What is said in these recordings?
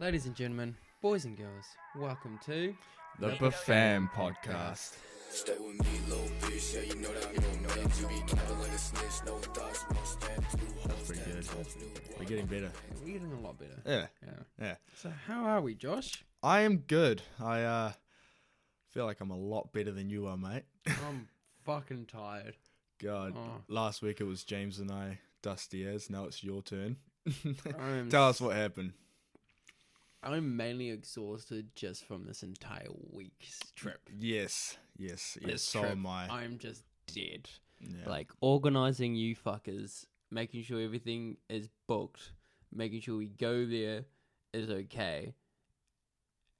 Ladies and gentlemen, boys and girls, welcome to The BFAM Podcast. Stay with me, little bitch. Yeah, you know that you don't know that you be capping like a snitch. No thoughts, no stand. That's pretty good. We're getting better. We're getting a lot better. Yeah. So how are we, Josh? I am good. I feel like I'm a lot better than you are, mate. I'm fucking tired. God, last week it was James and I, dusty as. Now it's your turn. Tell us what happened. I'm mainly exhausted just from this entire week's trip. Yes. So am I. I'm just dead. Yeah. Like, organising you fuckers, making sure everything is booked, making sure we go there is okay.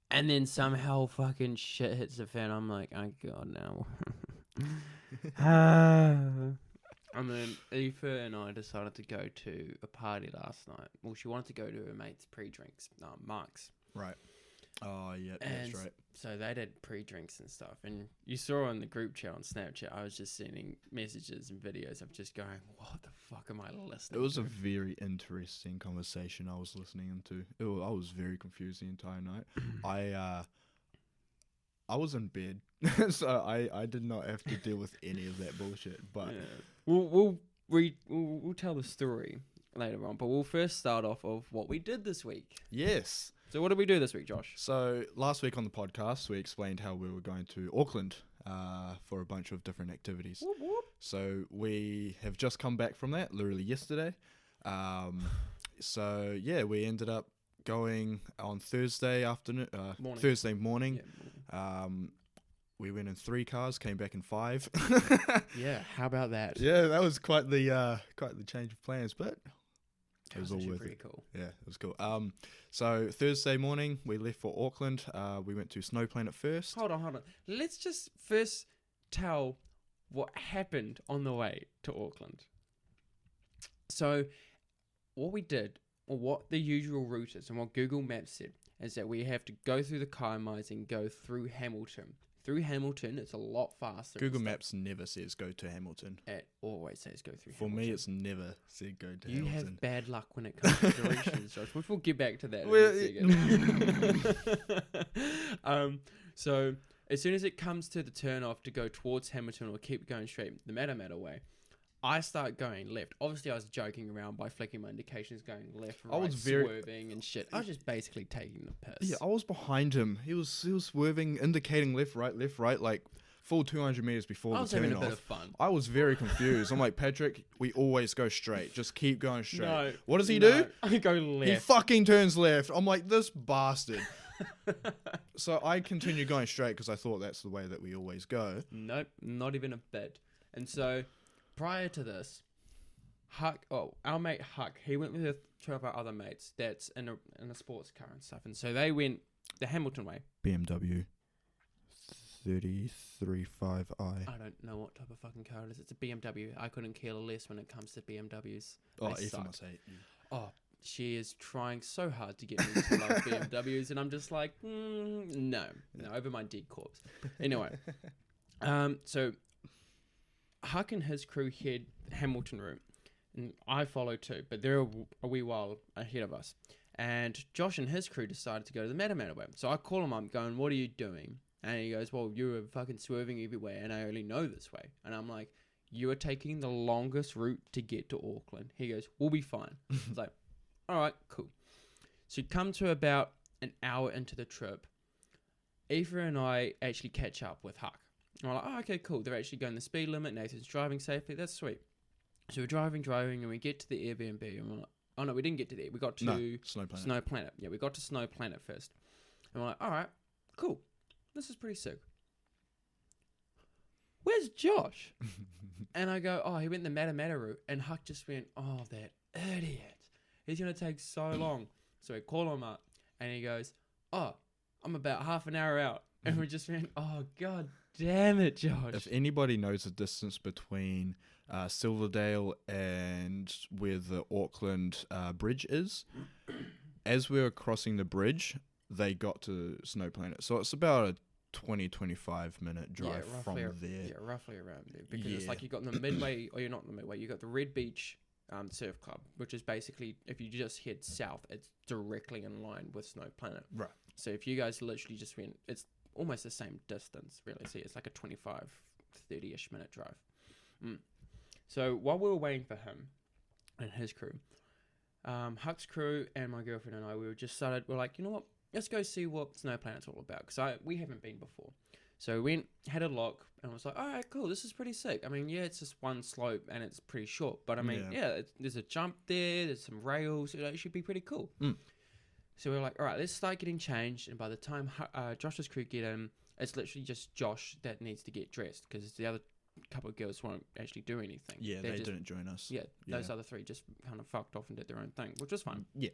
And then somehow fucking shit hits the fan. I'm like, oh god, now. And then Aoife and I decided to go to a party last night. Well, she wanted to go to her mate's pre-drinks, Mark's. Right. Oh, yeah, And that's right. so they did pre-drinks and stuff. And you saw in the group chat on Snapchat, I was just sending messages and videos of just going, what the fuck am I listening It was to? a very interesting conversation I was listening into. I was very confused the entire night. I was in bed, so I did not have to deal with any of that bullshit. But yeah. We'll tell the story later on, but we'll first start off of what we did this week. yes. So what did we do this week, Josh? So last week on the podcast, we explained how we were going to Auckland for a bunch of different activities. Whoop, whoop. So we have just come back from that, literally yesterday. So yeah, we ended up going on Thursday morning. Yeah. We went in 3 cars, came back in 5. Yeah, how about that? Yeah, that was quite the change of plans, but it was all actually worth pretty it. cool. Yeah, it was cool. So Thursday morning we left for Auckland. We went to Snow Planet first. Hold on. Let's just first tell what happened on the way to Auckland. So what we did, or what the usual route is, and what Google Maps said, is that we have to go through the Kaiamais and go through Hamilton. Through Hamilton, it's a lot faster. Google Maps never says go to Hamilton. It always says go through For Hamilton. me, it's never said go to You Hamilton. have bad luck when it comes to directions, Josh, which we'll get back to that in a second. So as soon as it comes to the turn off to go towards Hamilton or keep going straight the Matamata way, I start going left. Obviously, I was joking around by flicking my indications, going left, right, swerving and shit. I was just basically taking the piss. Yeah, I was behind him. He was swerving, indicating left, right, like full 200 meters before I the was turn having a off. bit of fun. I was very confused. I'm like, Patrick, we always go straight. Just keep going straight. No, what does he do? I go left. He fucking turns left. I'm like, this bastard. So I continue going straight because I thought that's the way that we always go. Nope, not even a bit. And so, prior to this, our mate Huck, he went with 2 of our other mates that's in a sports car and stuff. And so they went the Hamilton way. BMW 335i. I don't know what type of fucking car it is. It's a BMW. I couldn't care less when it comes to BMWs. Oh, They if suck. I must hate you. Oh, she is trying so hard to get me to love BMWs, and I'm just like, no, over my dead corpse. Anyway, so Huck and his crew head Hamilton route, and I follow too, but they're a wee while ahead of us. And Josh and his crew decided to go to the Matamata way. So I call him up going, what are you doing? And he goes, well, you were fucking swerving everywhere, and I only know this way. And I'm like, you are taking the longest route to get to Auckland. He goes, we'll be fine. I was like, all right, cool. So come to about an hour into the trip, Aoife and I actually catch up with Huck. And we're like, oh, okay, cool. They're actually going the speed limit. Nathan's driving safely. That's sweet. So we're driving, and we get to the Airbnb. And we're like, oh, no, we didn't get to there. We got to Snow Planet. Yeah, we got to Snow Planet first. And we're like, all right, cool. This is pretty sick. Where's Josh? And I go, oh, he went the Matamata route. And Huck just went, oh, that idiot. He's going to take so long. So we call him up, and he goes, oh, I'm about half an hour out. And we just went, oh, god damn it, Josh. If anybody knows the distance between Silverdale and where the Auckland bridge is, as we were crossing the bridge, they got to Snow Planet. So it's about a 20-25 minute drive from there. Yeah, roughly around there. Because it's like you got the midway, or you're not the midway, you got the Red Beach surf club, which is basically, if you just head south, it's directly in line with Snow Planet. Right. So if you guys literally just went, it's almost the same distance, really. See, it's like a 25, 30-ish minute drive. So while we were waiting for him and his crew, Huck's crew and my girlfriend and I, we're like, you know what? Let's go see what Snow Planet's all about, because we haven't been before. So we went, had a look, and was like, all right, cool, this is pretty sick. I mean, yeah, it's just one slope, and it's pretty short. But, I mean, there's a jump there, there's some rails, it should be pretty cool. So we were like, all right, let's start getting changed. And by the time Josh's crew get in, it's literally just Josh that needs to get dressed, because the other couple of girls won't actually do anything. Yeah, they didn't join us. Yeah, those other three just kind of fucked off and did their own thing, which was fun. Yeah.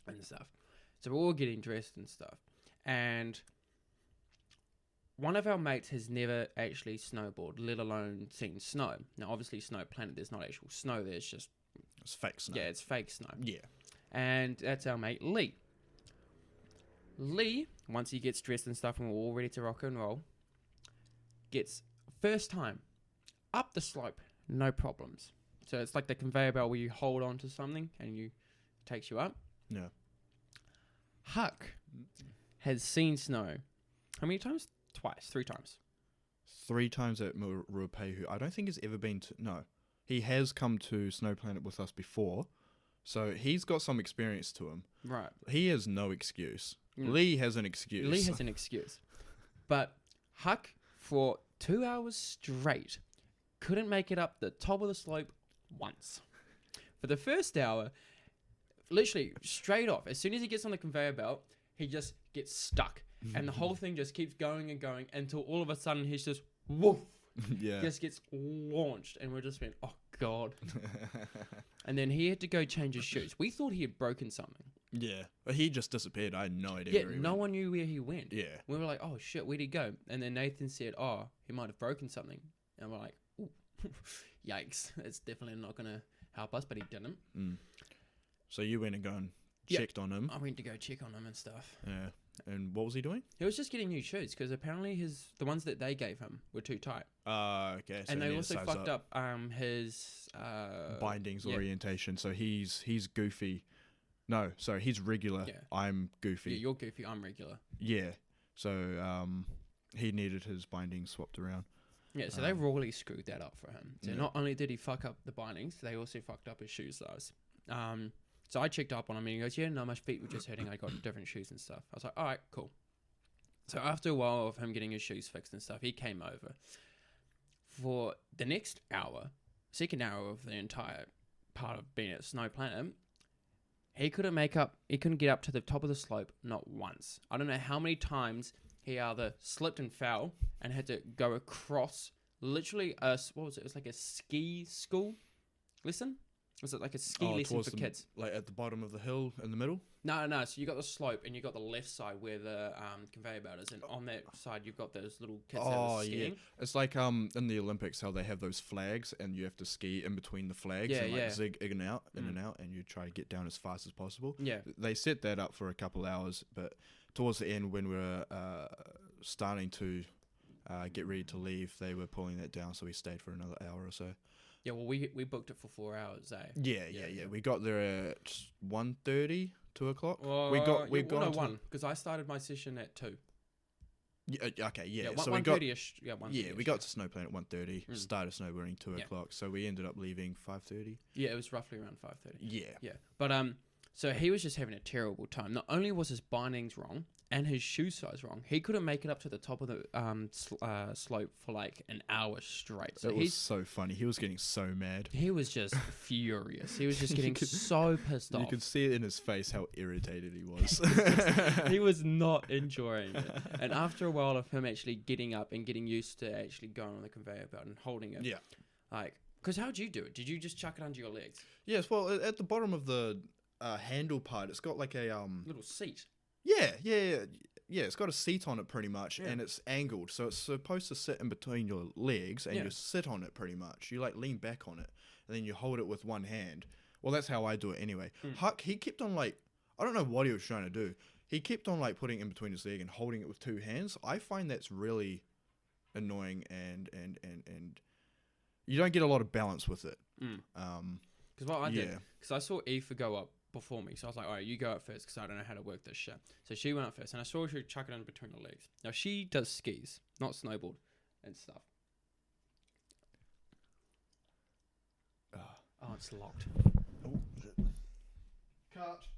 And stuff. So we're all getting dressed and stuff. And one of our mates has never actually snowboarded, let alone seen snow. Now, obviously, Snow Planet, there's not actual snow there. It's just... It's fake snow. Yeah, it's fake snow. Yeah. And that's our mate, Lee. Lee, once he gets dressed and stuff and we're all ready to rock and roll, gets, first time, up the slope, no problems. So it's like the conveyor belt where you hold on to something and it takes you up. Yeah. Huck has seen snow. How many times? Twice, 3 times. 3 times at Ruapehu. I don't think he's ever been to... No. He has come to Snow Planet with us before, so he's got some experience to him. Right. He has no excuse. Lee has an excuse. Lee has an excuse. But Huck, for 2 hours straight, couldn't make it up the top of the slope once. For the first hour, literally straight off, as soon as he gets on the conveyor belt, he just gets stuck. And the whole thing just keeps going and going until all of a sudden he's just, woof, just gets launched. And we're just went, oh, God. And then he had to go change his shoes. We thought he had broken something. Yeah. But he just disappeared. I had no idea where he no went. one knew where he went. Yeah. We were like, oh, shit, where'd he go? And then Nathan said, oh, he might have broken something. And we're like, ooh, yikes. It's definitely not going to help us, but he didn't. So you went and go and checked on him. I went to go check on him and stuff. Yeah. And what was he doing? He was just getting new shoes because apparently the ones that they gave him were too tight. Okay. So and they also fucked up his bindings orientation. So he's goofy. No, sorry, he's regular. Yeah. I'm goofy. Yeah, you're goofy. I'm regular. Yeah. So he needed his bindings swapped around. Yeah. So they royally screwed that up for him. So not only did he fuck up the bindings, they also fucked up his shoe size. So I checked up on him and he goes, yeah, no, my feet were just hurting. I got different shoes and stuff. I was like, all right, cool. So after a while of him getting his shoes fixed and stuff, he came over. For the next hour, second hour of the entire part of being at Snow Planet, he couldn't get up to the top of the slope, not once. I don't know how many times he either slipped and fell and had to go across literally what was it? It was like a ski school. Listen? Was it like a ski lesson for kids? Like at the bottom of the hill in the middle? No. So you got the slope and you got the left side where the conveyor belt is, and on that side you've got those little kids that are skiing. Yeah. It's like in the Olympics how they have those flags and you have to ski in between the flags and like zig in and out, and you try to get down as fast as possible. Yeah. They set that up for a couple hours, but towards the end when we were starting to get ready to leave, they were pulling that down, so we stayed for another hour or so. Yeah, well, we booked it for 4 hours, eh? Yeah. We got there at 1:30, 2 o'clock. We got 1 because I started my session at 2. Yeah, okay, yeah. So 1:30ish. Yeah, 1:30. Yeah, we got to Snow Planet at 1:30. Started snowboarding 2 o'clock. So we ended up leaving 5:30. Yeah, it was roughly around 5:30. Yeah. But so he was just having a terrible time. Not only was his bindings wrong and his shoe size wrong, he couldn't make it up to the top of the slope for like an hour straight. So it was so funny. He was getting so mad. He was just furious. He was just getting so pissed off. You could see it in his face how irritated he was. He was not enjoying it. And after a while of him actually getting up and getting used to actually going on the conveyor belt and holding it. Yeah. Like, because how'd you do it? Did you just chuck it under your legs? Yes, well, at the bottom of the handle part, it's got like a... little seat. Yeah, it's got a seat on it pretty much, and it's angled, so it's supposed to sit in between your legs, and you sit on it pretty much. You like lean back on it, and then you hold it with one hand. Well, that's how I do it anyway. Huck, he kept on like, I don't know what he was trying to do. He kept on like putting it in between his leg and holding it with 2 hands. I find that's really annoying, and you don't get a lot of balance with it. Because what I did, Yeah. because I saw Aoife go up before me, so I was like, all right, you go up first because I don't know how to work this shit. So she went up first, and I saw her chuck it in between her legs. Now she does skis, not snowboard and stuff. Oh, it's locked. Oh, shit.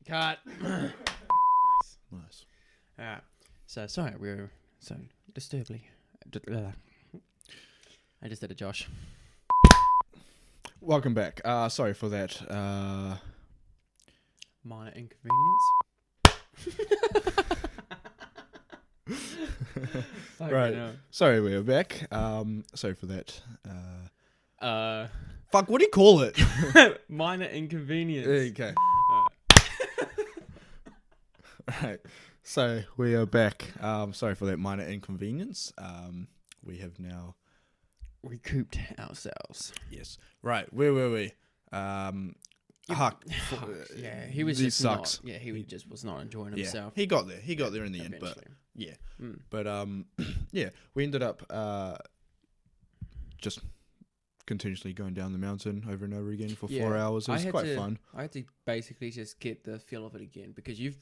Cut. Nice. Alright. So sorry, we were so disturbingly. I just did a Josh. Welcome back. Sorry for that. Minor inconvenience. Right. No. Sorry, we're back. Sorry for that. Uh, Fuck, what do you call it? minor inconvenience. Okay. Right. So we are back. Sorry for that minor inconvenience. We have now Recouped ourselves. yes. Right. Where were we? Huck. Yeah, he was He just sucks. not. Yeah, he just was not enjoying Yeah. himself. He got there. He got there in the end. But Eventually. yeah. Mm. But yeah, we ended up just continuously going down the mountain over and over again for 4 hours. It was quite fun. I had to basically just get the feel of it again because you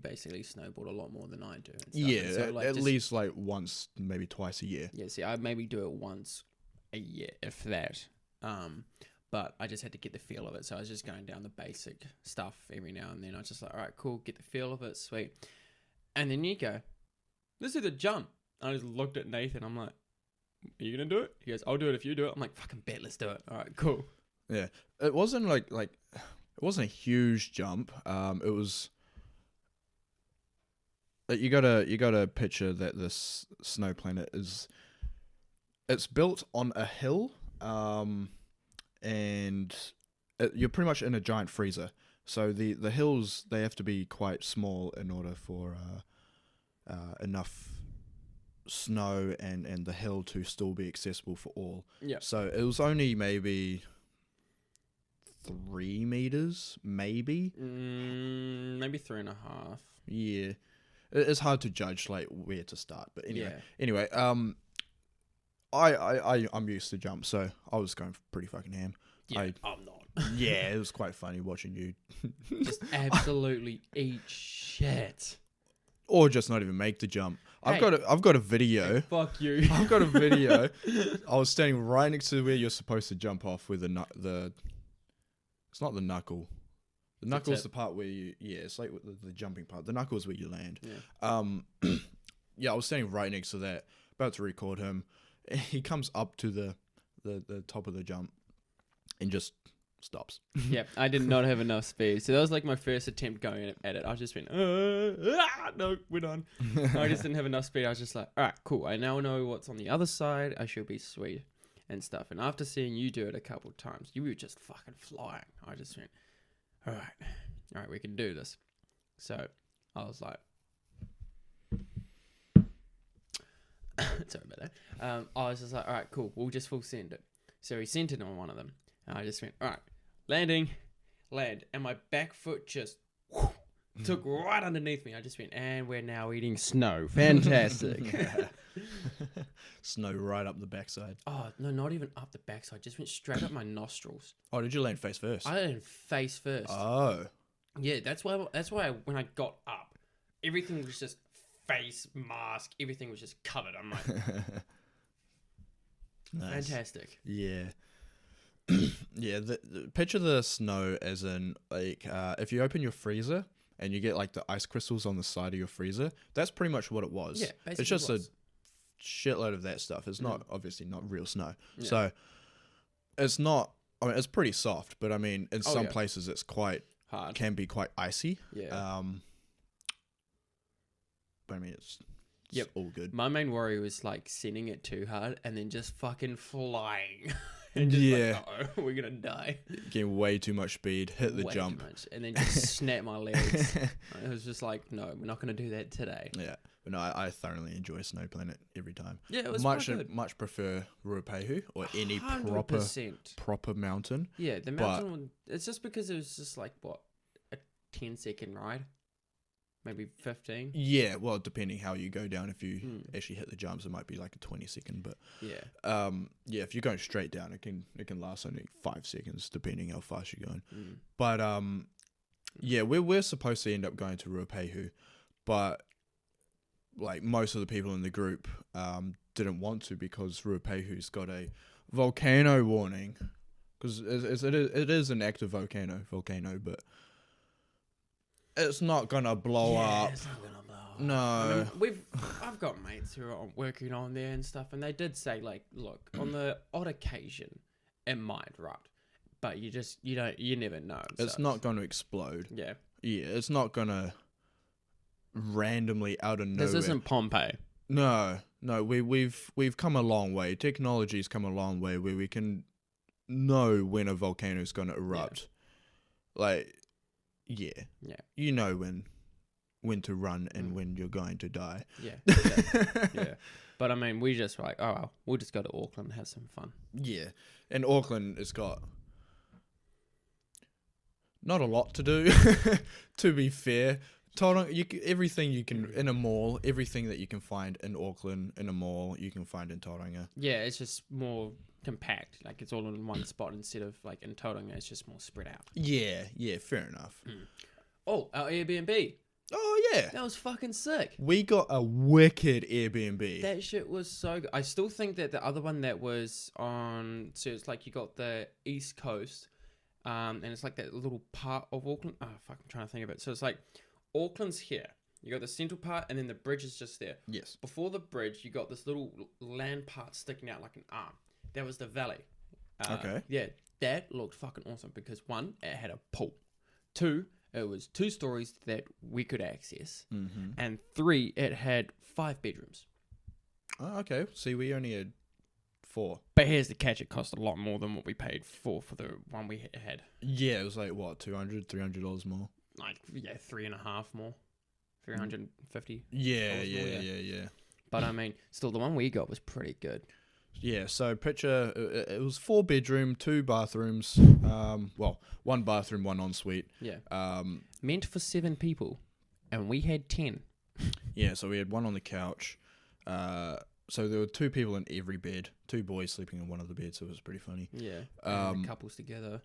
basically snowboard a lot more than I do. And stuff. Yeah, And so, like, at just- least like once, maybe twice a year. Yeah, see, I maybe do it once a year, if that. But I just had to get the feel of it. So I was just going down the basic stuff every now and then. I was just like, all right, cool, get the feel of it, sweet. And then you go, let's do the jump. I just looked at Nathan. I'm like, are you going to do it? He goes, I'll do it if you do it. I'm like, fucking bet, let's do it. All right, cool. Yeah, it wasn't like it wasn't a huge jump. It was. You gotta picture that this snow planet is. It's built on a hill, and you're pretty much in a giant freezer. So the hills, they have to be quite small in order for enough snow and the hill to still be accessible for all. Yeah. So it was only maybe 3 meters, maybe. Maybe 3.5. Yeah, it's hard to judge like where to start. But anyway, Yeah. I'm used to jump, so I was going pretty fucking ham. Yeah, I'm not. Yeah, it was quite funny watching you, Just absolutely eat shit. or just not even make the jump. Hey. I've got a video. Fuck you. I've got a video. I was standing right next to where you're supposed to jump off with the. It's not the knuckle. The knuckle's the part where you. Yeah, it's like the jumping part. The knuckle's where you land. Yeah. Yeah, I was standing right next to that, about to record him. He comes up to the top of the jump, and just stops. Yeah, I did not have enough speed. So that was like my first attempt going at it. I just went, no, we're done. I just didn't have enough speed. I was just like, all right, cool. I now know what's on the other side. I should be sweet and stuff. And after seeing you do it a couple of times, you were just fucking flying. I just went, all right, we can do this. So I was like, sorry about that. I was just like, all right, cool. We'll just full send it. So he sent it on one of them. And I just went, all right, land. And my back foot just took right underneath me. I just went, and we're now eating snow. Fantastic. Snow right up the backside. Oh, no, not even up the backside. Just went straight up my nostrils. Oh, did you land face first? I landed face first. Oh. Yeah, that's why when I got up, everything was just face, mask, everything was just covered. I'm like, Nice. fantastic. Yeah. Yeah, picture the snow as in, like, if you open your freezer and you get, like, the ice crystals on the side of your freezer, that's pretty much what it was. Yeah, basically it's just was. a shitload of that stuff. It's not, obviously, not real snow. Yeah. So, it's not, I mean, it's pretty soft, but, I mean, in some yeah. places it's quite, Hard. can be quite icy. Yeah. But, I mean, it's Yep. all good. My main worry was like sending it too hard and then just fucking flying. And just Yeah. like, uh-oh, we're gonna die. Getting way too much speed, hit the Way jump. too much. And then just snap my legs. It was just like, no, we're not gonna do that today. Yeah, but no, I thoroughly enjoy Snow Planet every time. Yeah, it was much quite good. much prefer Ruapehu or any 100%. proper mountain. Yeah, the mountain one, it's just because it was just like what, a 10-second ride. Maybe 15. Yeah, well, depending how you go down. If you actually hit the jumps, it might be like a 20-second. But yeah, if you're going straight down, it can last only 5 seconds, depending how fast you're going. But yeah, we're supposed to end up going to Ruapehu, but like most of the people in the group didn't want to because Ruapehu's got a volcano warning, because it is an active volcano, but it's not gonna blow up. It's not gonna blow up. No. I mean, I've got mates who are working on there and stuff, and they did say, like, look, on the odd occasion, it might erupt, but you never know. It's not gonna explode. Yeah. Yeah, it's not gonna randomly out of nowhere. This isn't Pompeii. No, we've come a long way. Technology's come a long way where we can know when a volcano is gonna erupt. Yeah. Like, yeah, you know when to run and when you're going to die. Yeah. Yeah. But I mean, we just like, oh well, we'll just go to Auckland and have some fun. Yeah, and Auckland has got not a lot to do. To be fair, everything you can in a mall, everything that you can find in Auckland in a mall, you can find in Tauranga. Yeah, it's just more compact. Like, it's all in one spot instead of like in Tauranga, it's just more spread out. Yeah, fair enough. Oh, our Airbnb. Oh yeah, That was fucking sick. we got a wicked Airbnb. That shit was so good. I still think that the other one that was on, so it's like you got the East Coast, and it's like that little part of Auckland. Oh fuck, I'm trying to think of it. So it's like Auckland's here. You got the central part, and then the bridge is just there. Yes. Before the bridge, you got this little land part sticking out like an arm. That was the valley. Okay. Yeah, that looked fucking awesome because 1, it had a pool. 2, it was 2 stories that we could access. Mm-hmm. And 3, it had 5 bedrooms. Oh, okay. See, we only had 4. But here's the catch: it cost a lot more than what we paid for the one we had. Yeah, it was like what, $200-$300 more. Like, yeah, 3.5 more, 350. Yeah. But I mean, still, the one we got was pretty good. Yeah, so picture, it was 4 bedroom, 2 bathrooms, well, 1 bathroom, 1 ensuite. Yeah. Meant for 7 people, and we had 10. Yeah, so we had 1 on the couch. So there were 2 people in every bed, 2 boys sleeping in one of the beds, so it was pretty funny. Yeah. And the couples together.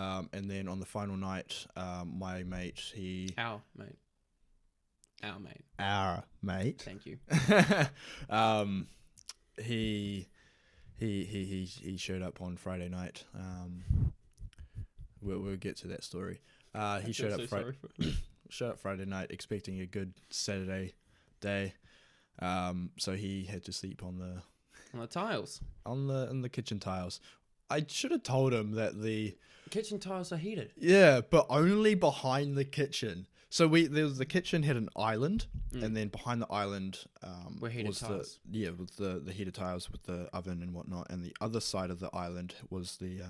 And then on the final night, my mate, Our mate. Our mate. Thank you. He showed up on Friday night. We'll get to that story. He showed up Friday night expecting a good Saturday day. So he had to sleep on the tiles. On the kitchen tiles. I should have told him that the kitchen tiles are heated. Yeah, but only behind the kitchen. So the kitchen had an island, and then behind the island were heated tiles. With the heated tiles with the oven and whatnot, and the other side of the island was the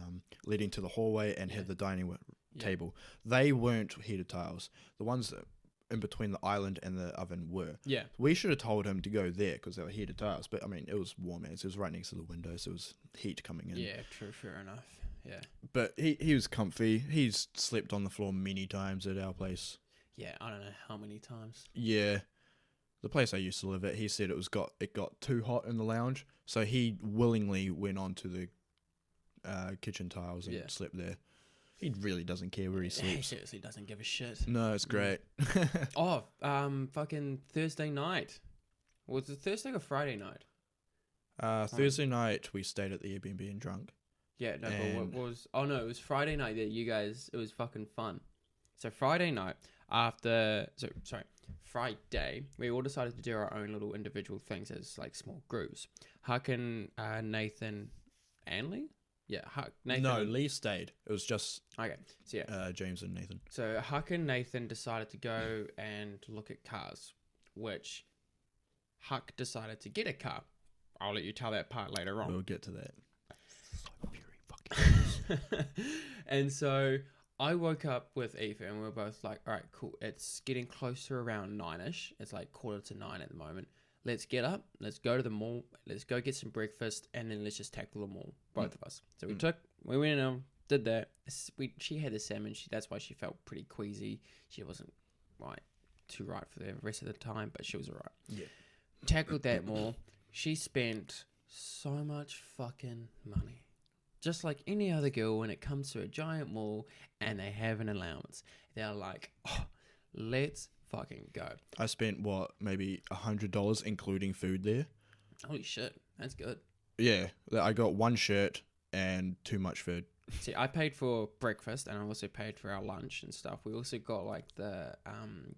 leading to the hallway and had the dining table. They weren't heated tiles. The ones that in between the island and the oven were. Yeah. We should have told him to go there because they were heated tiles. But I mean, it was warm as it was right next to the window, so it was heat coming in. Yeah, true, fair enough. Yeah. But he was comfy. He's slept on the floor many times at our place. Yeah, I don't know how many times. Yeah. The place I used to live at, he said it got too hot in the lounge, so he willingly went onto the kitchen tiles and slept there. He really doesn't care where he sleeps. He seriously doesn't give a shit. No, it's great. Fucking Thursday night. Was it Thursday or Friday night? Thursday night we stayed at the Airbnb and drunk. Yeah, no, but what was... Oh, no, it was Friday night that you guys... It was fucking fun. So Friday night, Friday, we all decided to do our own little individual things as, like, small groups. Huck and Nathan and Lee? Yeah, Huck, Nathan... No, Lee stayed. It was just... Okay, so yeah. James and Nathan. So Huck and Nathan decided to go and look at cars, which Huck decided to get a car. I'll let you tell that part later on. We'll get to that. So very fucking And so I woke up with Aoife and we were both like, all right, cool. It's getting close to around 9ish. It's like 8:45 at the moment. Let's get up. Let's go to the mall. Let's go get some breakfast, and then let's just tackle the mall, both of us. So we went in, did that. She had the salmon. That's why she felt pretty queasy. She wasn't too right for the rest of the time, but she was alright. Yeah. Tackled that mall. She spent so much fucking money. Just like any other girl when it comes to a giant mall and they have an allowance. They're like, oh, let's fucking go. I spent, maybe $100 including food there? Holy shit, that's good. Yeah, I got one shirt and too much food. See, I paid for breakfast and I also paid for our lunch and stuff. We also got like the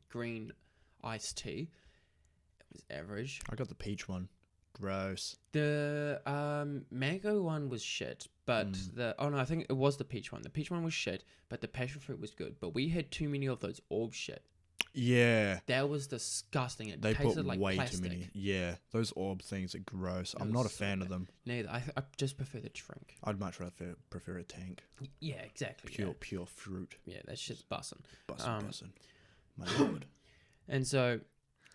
green iced tea. It was average. I got the peach one. Gross. The mango one was shit, but I think it was the peach one. The peach one was shit, but the passion fruit was good. But we had too many of those orb shit. Yeah. That was disgusting. It They tasted put like way plastic. too many. Yeah, those orb things are gross. I'm not a fan of them. Neither. I just prefer the drink. I'd much rather prefer a tank. Yeah, exactly. Pure fruit. Yeah, that shit's bussin'. Bussin'. My lord. And so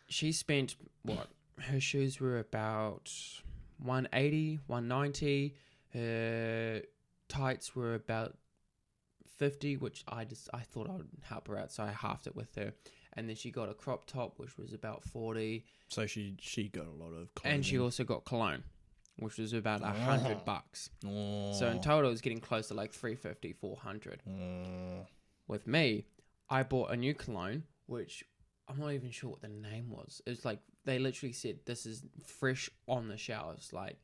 she spent what? Her shoes were about 180, 190. Her tights were about 50, which I thought I would help her out, so I halved it with her. And then she got a crop top, which was about 40. So she got a lot of clothing. And she also got cologne, which was about $100. Oh. So in total, it was getting close to like 350, 400. Oh. With me, I bought a new cologne, which I'm not even sure what the name was. It was like, they literally said, this is fresh on the shelves, like,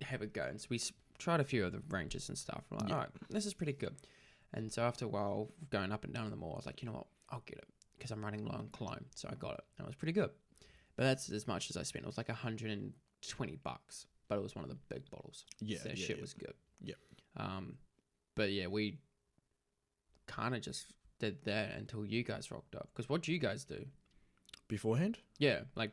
have a go. And so we tried a few of the ranges and stuff. We're like, all right, this is pretty good. And so after a while, going up and down the mall, I was like, you know what, I'll get it, because I'm running low on cologne. So I got it, and it was pretty good. But that's as much as I spent. It was like $120, but it was one of the big bottles. Yeah, so that shit was good. Yeah. But yeah, we kind of just did that until you guys rocked up. Because what do you guys do? Beforehand? Yeah, like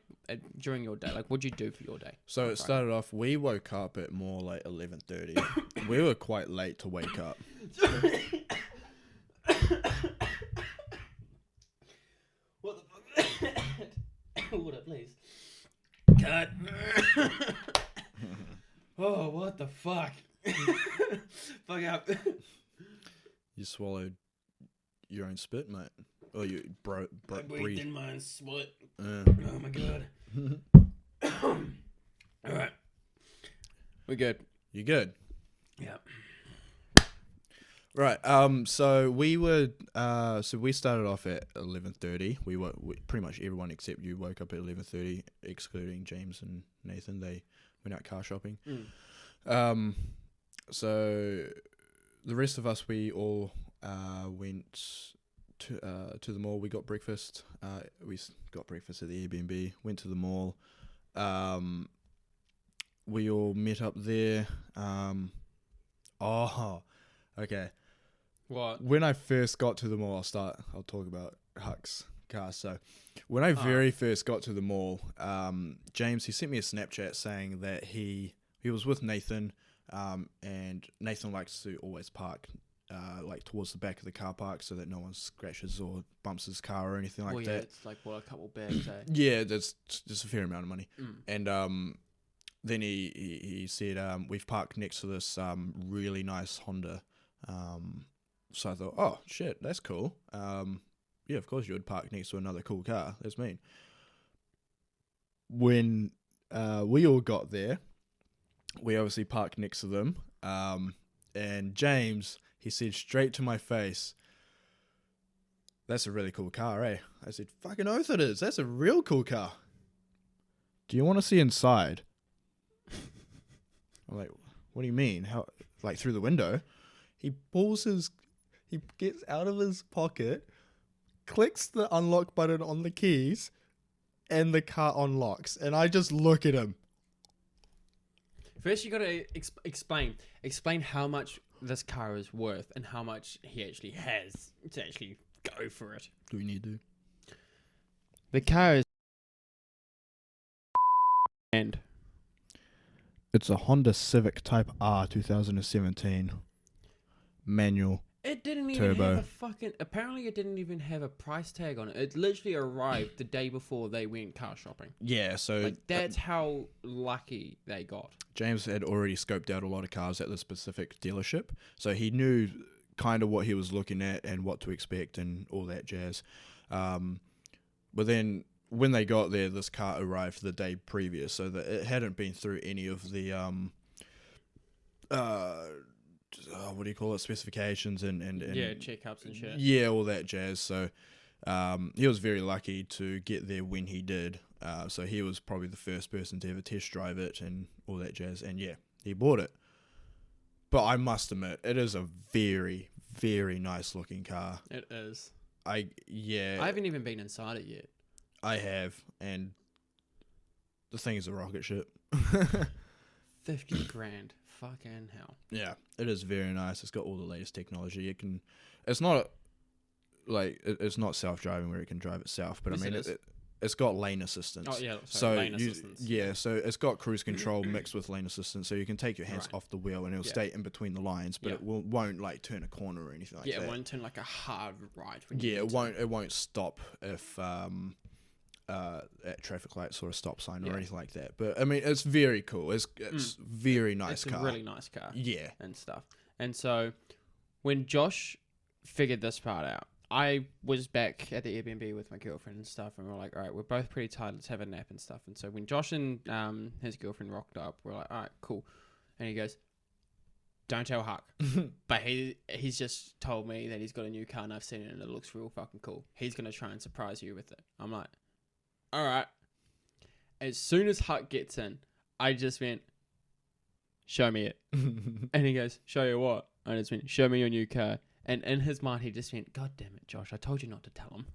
during your day. Like, what'd you do for your day? So it started off, we woke up at more like 11:30. We were quite late to wake up. What the fuck? Water, please. Cut. Oh, what the fuck? Fuck up. You swallowed your own spit, mate. Oh, you I breathed in mine, split. Uh. Oh my god. Alright. We're good. You good? Yeah. Right. So we were. So we started off at 11:30. We pretty much everyone except you woke up at 11:30, excluding James and Nathan. They went out car shopping. So the rest of us, we all went to the mall. We got breakfast. We got breakfast at the Airbnb. Went to the mall. We all met up there. Okay. What? When I first got to the mall, I'll talk about Huck's car. So when I very first got to the mall, James, he sent me a Snapchat saying that he was with Nathan, and Nathan likes to always park like towards the back of the car park so that no one scratches or bumps his car or anything like that. It's like, what, a couple bags, eh? Yeah, that's just a fair amount of money. And then he said, we've parked next to this really nice Honda. So I thought, oh, shit, that's cool. Yeah, of course you would park next to another cool car. That's mean. When we all got there, we obviously parked next to them. And James, he said straight to my face, that's a really cool car, eh? I said, fucking oath it is. That's a real cool car. Do you want to see inside? I'm like, what do you mean? How? Like through the window? He gets out of his pocket, clicks the unlock button on the keys, and the car unlocks. And I just look at him. First, you gotta explain how much this car is worth and how much he actually has to actually go for it. Do we need to? The car is and it's a Honda Civic Type R 2017 manual. it didn't even Turbo. have a fucking. Apparently, it didn't even have a price tag on it. It literally arrived the day before they went car shopping. Yeah, so Like, that's how lucky they got. James had already scoped out a lot of cars at the specific dealership, so he knew kind of what he was looking at and what to expect and all that jazz. But then when they got there, this car arrived the day previous, so that it hadn't been through any of the what do you call it, specifications and checkups and shit. Yeah, all that jazz. So he was very lucky to get there when he did. So he was probably the first person to ever test drive it and all that jazz. And yeah, he bought it. But I must admit, it is a very, very nice looking car. It is. I haven't even been inside it yet. I have, and the thing is a rocket ship. 50 grand. Fucking hell. Yeah, it is very nice. It's got all the latest technology. It's not like it's not self-driving where it can drive itself, but Yes, I mean it's got lane assistance. Oh yeah, so lane assistance. Yeah, so it's got cruise control mixed with lane assistance, so you can take your hands off the wheel and it'll stay in between the lines, but it won't like turn a corner or anything like that. Yeah, it won't turn like a hard right. It won't stop if at traffic lights or a stop sign or anything like that. But I mean, it's very cool. It's very nice car. It's a really nice car. Yeah, and stuff. And so when Josh figured this part out, I was back at the Airbnb with my girlfriend and stuff, and we're like, all right, we're both pretty tired, let's have a nap and stuff. And so when Josh and his girlfriend rocked up, we're like, all right, cool. And he goes, don't tell Huck. But he's just told me that he's got a new car and I've seen it and it looks real fucking cool. He's going to try and surprise you with it. I'm like, all right. As soon as Huck gets in, I just went, show me it. And he goes, show you what? I just went, show me your new car. And in his mind, he just went, God damn it, Josh, I told you not to tell him.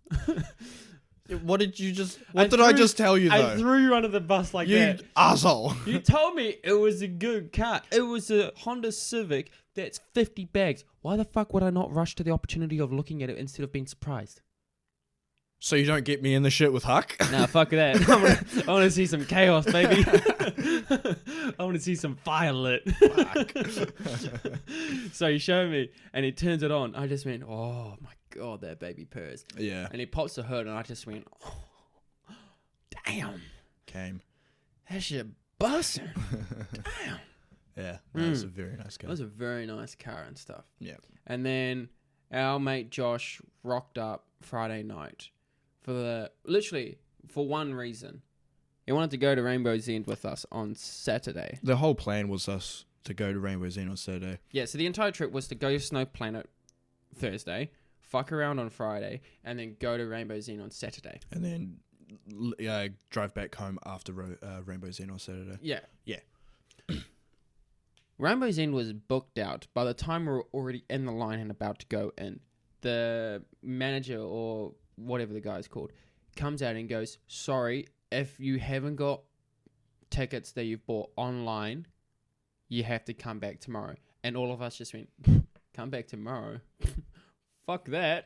What did I just tell you, though? I threw you under the bus like that. You asshole. You told me it was a good car. It was a Honda Civic that's 50 bags. Why the fuck would I not rush to the opportunity of looking at it instead of being surprised? So you don't get me in the shit with Huck? Nah, fuck that. I want to see some chaos, baby. I want to see some fire lit. Fuck. So he showed me, and he turns it on. I just went, oh my God, that baby purrs. Yeah. And he pops the hood, and I just went, oh, damn. Came. That shit busting. Damn. Yeah, that was a very nice car. It was a very nice car and stuff. Yeah. And then our mate Josh rocked up Friday night for one reason. He wanted to go to Rainbow's End with us on Saturday. The whole plan was us to go to Rainbow's End on Saturday. Yeah, so the entire trip was to go to Snow Planet Thursday, fuck around on Friday, and then go to Rainbow's End on Saturday. And then drive back home after Rainbow's End on Saturday. Yeah. Yeah. Rainbow's End was booked out. By the time we were already in the line and about to go in, the manager or whatever the guy's called comes out and goes, sorry, if you haven't got tickets that you've bought online, you have to come back tomorrow. And all of us just went, come back tomorrow? Fuck that.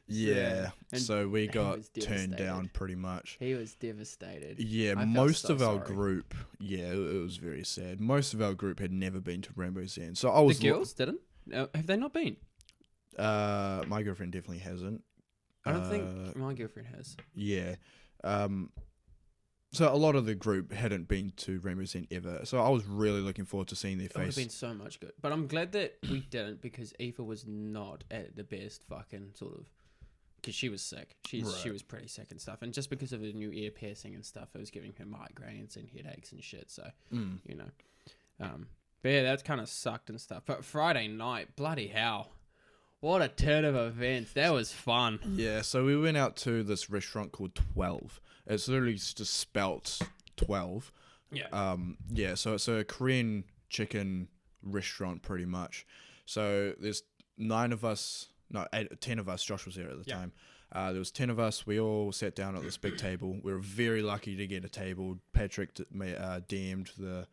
Yeah. And so we got turned down pretty much. He was devastated. Yeah, most of our group, it was very sad. Most of our group had never been to Rainbow's End. So I was the girls didn't? Have they not been? My girlfriend definitely hasn't. I don't think my girlfriend has. Yeah. So a lot of the group hadn't been to Rainbow's End ever. So I was really looking forward to seeing their face. It would have been so much good. But I'm glad that we didn't because Aoife was not at the best fucking sort of... Because she was sick. She was pretty sick and stuff. And just because of the new ear piercing and stuff, it was giving her migraines and headaches and shit. So, you know. But yeah, that kind of sucked and stuff. But Friday night, bloody hell. What a turn of events. That was fun. Yeah, so we went out to this restaurant called 12. It's literally just spelt 12. Yeah. So it's a Korean chicken restaurant pretty much. So there's 10 of us. Josh was there at the time. There was 10 of us. We all sat down at this big table. We were very lucky to get a table. Patrick DM'd the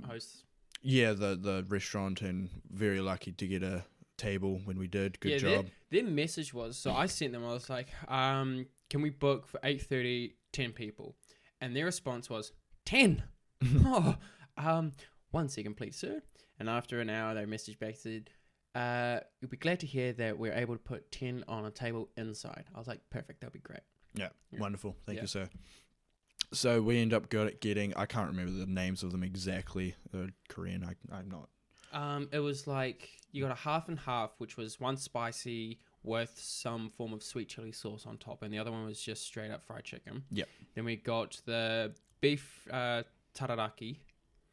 hosts. Yeah, the restaurant, and very lucky to get a table when we did. Good job. Their message was, so I sent them, I was like, can we book for 8:30, 10 people? And their response was, 10? 1 second, please, sir. And after an hour, they messaged back and said, you'll be glad to hear that we're able to put 10 on a table inside. I was like, perfect, that'll be great. Yeah. Wonderful. Thank you, sir. So we end up getting, I can't remember the names of them exactly. They're Korean, I'm not. It was like, you got a half and half, which was one spicy, with some form of sweet chili sauce on top, and the other one was just straight up fried chicken. Yep. Then we got the beef tararaki,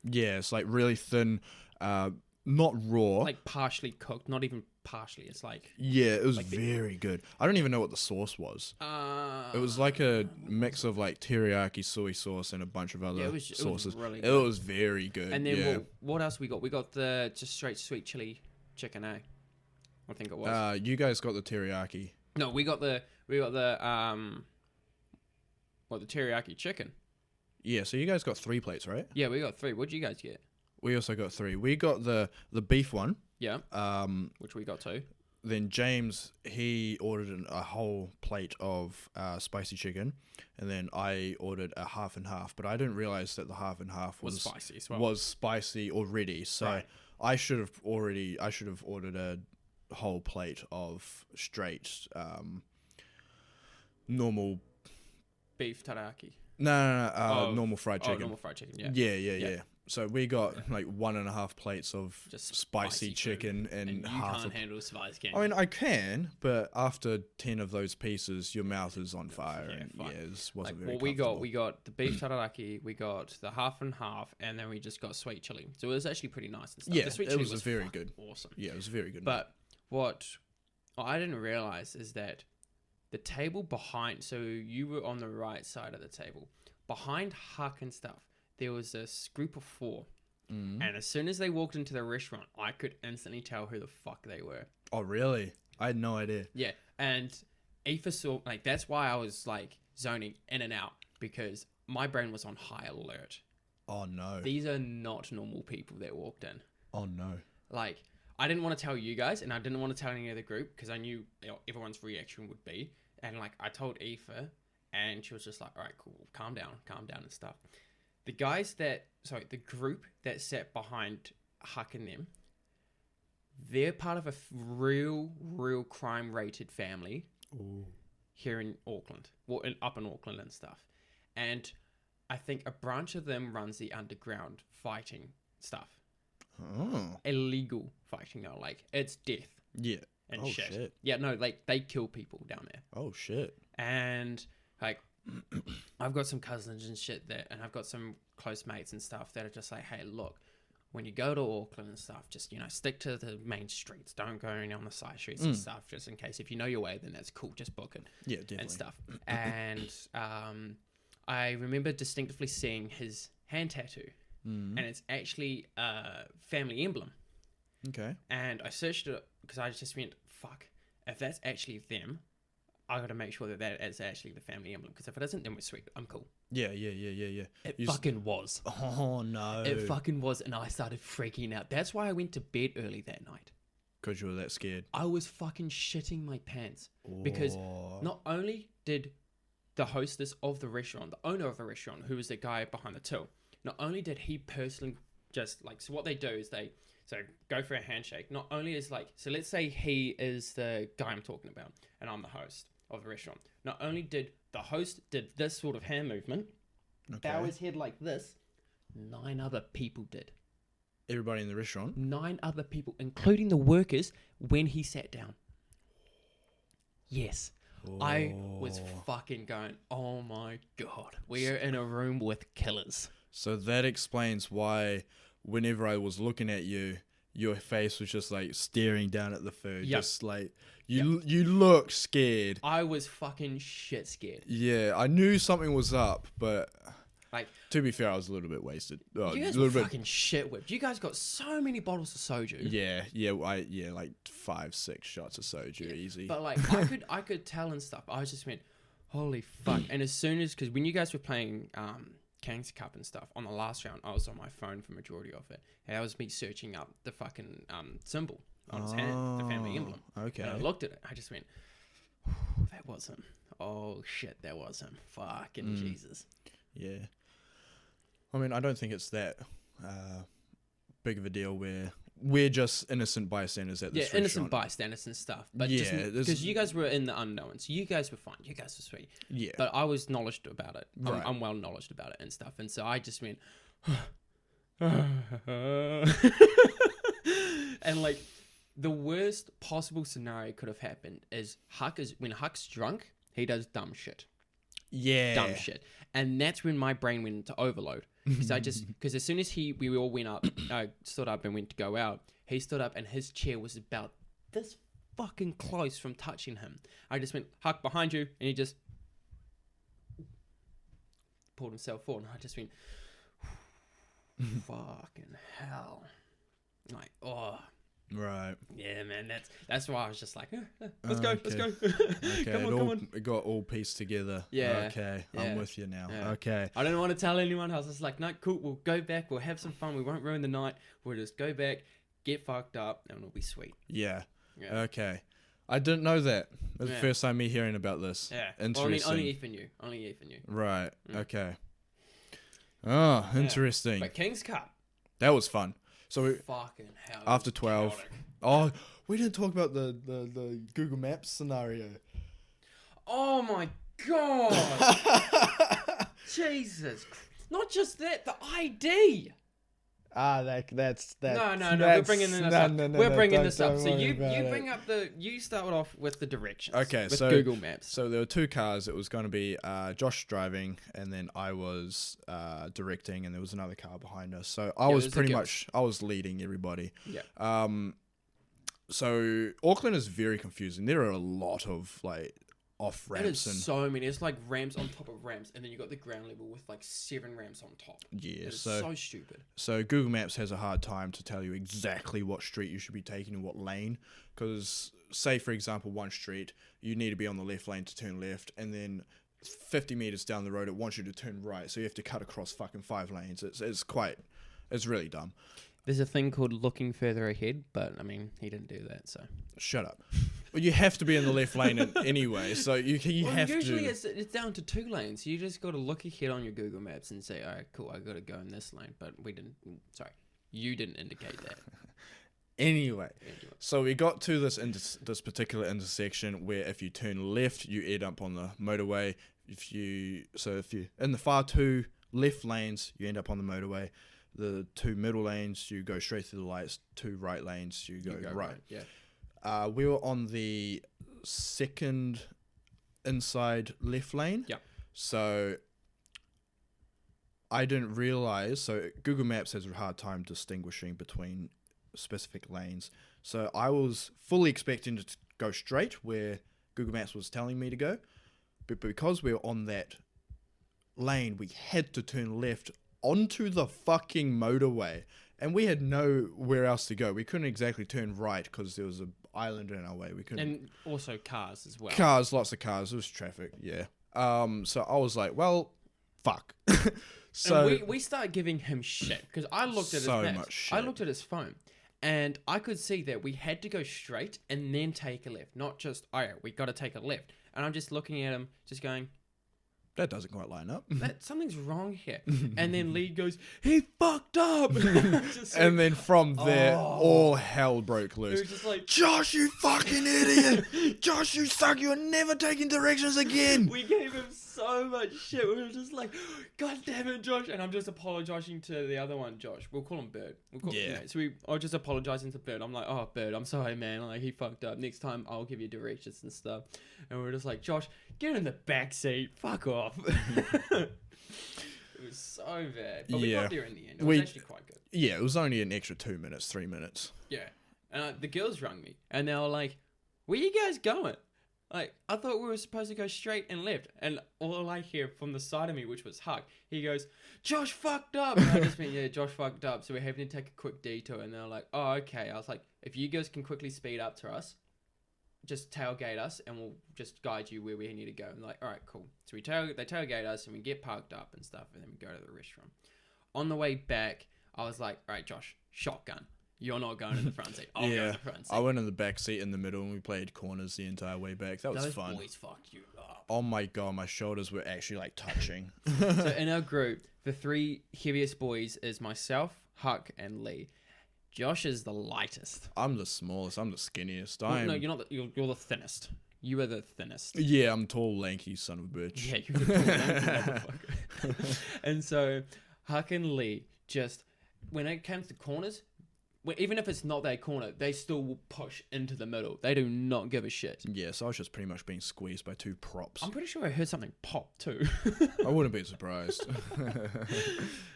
Yeah, it's like really thin, not raw. like partially cooked, not even partially. It's like Yeah, it was like very good. I don't even know what the sauce was. It was like a mix of like teriyaki soy sauce and a bunch of other sauces. Really It good. was very good. And then yeah. what else we got? We got the just straight sweet chili chicken, I think it was. You guys got the teriyaki. No, we got the the teriyaki chicken. Yeah, so you guys got 3 plates, right? Yeah, we got 3. What'd you guys get? We also got 3. We got the beef one. Yeah. Which we got too. Then James, he ordered a whole plate of spicy chicken, and then I ordered a half and half. But I didn't realize that the half and half was spicy as well. Was spicy already. So Right. I should have ordered a whole plate of straight normal. Beef teriyaki. No, normal fried chicken. Normal fried chicken. Yeah. Yeah. So we got like 1.5 plates of Just spicy chicken and and you half. can't handle spice, can you? I mean, I can, but after 10 of those pieces, your mouth is on fire, Yeah, and fine. it wasn't like, very. well, we got the beef teriyaki, we got the half and half, and then we just got sweet chili. So it was actually pretty nice and stuff. Yeah, the sweet it chili was very fucking good. Awesome. Yeah, it was very good. But what I didn't realize is that the table behind, so you were on the right side of the table. Behind Huck and stuff, there was this group of 4. Mm. And as soon as they walked into the restaurant, I could instantly tell who the fuck they were. Oh, really? I had no idea. Yeah. And Aoife saw, like, that's why I was, like, zoning in and out, because my brain was on high alert. Oh, no. These are not normal people that walked in. Oh, no. Like, I didn't want to tell you guys, and I didn't want to tell any of the group, because I knew everyone's reaction would be. And, like, I told Aoife, and she was just like, all right, cool, calm down and stuff. The group that sat behind Huck and them, they're part of a real crime-rated family. Ooh. Here in Auckland, up in Auckland and stuff. And I think a branch of them runs the underground fighting stuff. Oh. Illegal fighting, though. Like, it's death Yeah. and Oh, shit. shit. Yeah, no, like, they kill people down there. Oh, shit. And, like, I've got some cousins and shit and I've got some close mates and stuff that are just like, hey, look, when you go to Auckland and stuff, just, stick to the main streets. Don't go any on the side streets and stuff, just in case. If you know your way, then that's cool. Just book it. Yeah, definitely. And stuff. And I remember distinctively seeing his hand tattoo. And it's actually a family emblem. Okay. And I searched it because I just went, fuck, if that's actually them, I got to make sure that is actually the family emblem. Because if it isn't, then we're sweet. I'm cool. Yeah. It fucking was. Oh, no. It fucking was. And I started freaking out. That's why I went to bed early that night. Because you were that scared. I was fucking shitting my pants. Because not only did the hostess of the restaurant, the owner of the restaurant, who was the guy behind the till, not only did he personally just like, so what they do is they go for a handshake. Not only is like, so let's say he is the guy I'm talking about and I'm the host of the restaurant. Not only did the host did this sort of hand movement, bow his head like this, 9 other people did. Everybody in the restaurant? 9 other people, including the workers, when he sat down. Yes. I was fucking going, oh my God, we are in a room with killers. So that explains why whenever I was looking at you, your face was just like staring down at the food. Yep. Just like, you looked scared. I was fucking shit scared. Yeah, I knew something was up, but like, to be fair, I was a little bit wasted. you guys were fucking shit whipped. You guys got so many bottles of soju. Yeah, like 5-6 shots of soju, easy. But like, I could tell and stuff. I just went, holy fuck. And as soon as, because when you guys were playing King's Cup and stuff on the last round, I was on my phone for majority of it. And that was me searching up the fucking symbol on his hand, the family emblem. Okay. And I looked at it. I just went, that was him. Oh shit, that was him. Fucking Jesus. Yeah. I mean, I don't think it's that big of a deal where we're just innocent bystanders at this restaurant. Innocent bystanders and stuff. But Yeah, because you guys were in the unknown, so you guys were fine. You guys were sweet. Yeah. But I was knowledged about it. Right. I'm well knowledged about it and stuff. And so I just went, and like, the worst possible scenario could have happened is when Huck's drunk, he does dumb shit. Yeah. Dumb shit. And that's when my brain went into overload. Because as soon as we all went up, stood up and went to go out, he stood up and his chair was about this fucking close from touching him. I just went, Huck, behind you. And he just pulled himself forward. And I just went, fucking hell. Like, oh. Right. Yeah, man. That's why I was just like, let's go. Okay, come on. It got all pieced together. Yeah. Okay, Yeah. I'm with you now. Yeah. Okay. I didn't want to tell anyone. I was just like, no, cool. We'll go back. We'll have some fun. We won't ruin the night. We'll just go back, get fucked up, and it'll be sweet. Yeah. Yeah. Okay. I didn't know that. That's Yeah. the first time me hearing about this. Yeah. Interesting. Well, I mean, only Ethan knew. Only Ethan knew. Right. Mm. Okay. Oh, Yeah. interesting. But King's Cup. That was fun. So we, Fucking hell. after it was 12. chaotic. Oh, we didn't talk about the Google Maps scenario. Oh my god. Jesus. Not just that, the ID. That's No. We're bringing this up. We're bringing this up. So you bring up you start off with the directions. Okay, with so Google Maps. So there were two cars. It was going to be Josh driving, and then I was directing, and there was another car behind us. So I was pretty much leading everybody. Yeah. So Auckland is very confusing. There are a lot of like off It is ramps and so many. It's like ramps on top of ramps, and then you got the ground level with like 7 ramps on top. yeah. It's So so stupid. so Google Maps has a hard time to tell you exactly what street you should be taking and what lane. Because say for example, one street you need to be on the left lane to turn left, and then 50 meters down the road it wants you to turn right, so you have to cut across fucking 5 lanes. It's really dumb. There's a thing called looking further ahead, but I mean, he didn't do that, so. Shut up. Well, you have to be in the left lane anyway, so you have usually to. it's down to 2 lanes. You just got to look ahead on your Google Maps and say, all right, cool, I got to go in this lane, but you didn't indicate that. Anyway, so we got to this particular intersection where if you turn left, you end up on the motorway. If you in the far 2 left lanes, you end up on the motorway. The 2 middle lanes, you go straight through the lights. 2 right lanes, you go right. Yeah. We were on the second inside left lane. Yeah. So I didn't realize. So Google Maps has a hard time distinguishing between specific lanes. So I was fully expecting to go straight where Google Maps was telling me to go, but because we were on that lane, we had to turn left onto the fucking motorway, and we had nowhere else to go. We couldn't exactly turn right because there was an island in our way. We couldn't. And also cars as well. Lots of cars. It was traffic. Yeah. So I was like, well, fuck. So and we started giving him shit because I looked at his maps. much shit. I looked at his phone, and I could see that we had to go straight and then take a left, not just we got to take a left. And I'm just looking at him, just going, that doesn't quite line up. something's wrong here. And then Lee goes, he fucked up. And then from there, all hell broke It loose. was just like, Josh, you fucking idiot! Josh, you suck! You're never taking directions again. we gave him so much shit. We were just like, God damn it, Josh. And I'm just apologizing to the other one, Josh. We'll call him Bird. Yeah. So I was just apologizing to Bird. I'm like, oh, Bird, I'm sorry, man. Like, he fucked up. Next time, I'll give you directions and stuff. And we're just like, Josh, get in the back seat. Fuck off. It was so bad. But we got there in the end. It was actually quite good. Yeah, it was only an extra 2 minutes, 3 minutes. Yeah. And the girls rang me. And they were like, where you guys going? Like, I thought we were supposed to go straight and left. And all I hear from the side of me, which was Huck, he goes, Josh fucked up. And I just went, yeah, Josh fucked up. So we're having to take a quick detour. And they're like, oh, okay. I was like, if you guys can quickly speed up to us, just tailgate us and we'll just guide you where we need to go. And like, all right, cool. So they tailgate us and we get parked up and stuff. And then we go to the restaurant. On the way back, I was like, all right, Josh, shotgun. You're not going in the front seat. I'll go in the front seat. I went in the back seat in the middle and we played corners the entire way back. That was fun. Those boys fucked you up. Oh my god, my shoulders were actually like touching. So in our group, the 3 heaviest boys is myself, Huck, and Lee. Josh is the lightest. I'm the smallest. I'm the skinniest. No, you're not. You're the thinnest. You are the thinnest. Yeah, I'm tall, lanky son of a bitch. Yeah, you're the tall, lanky motherfucker. And so Huck and Lee just, when it comes to corners, even if it's not their corner, they still will push into the middle. They do not give a shit. Yeah, so I was just pretty much being squeezed by two props. I'm pretty sure I heard something pop too. I wouldn't be surprised.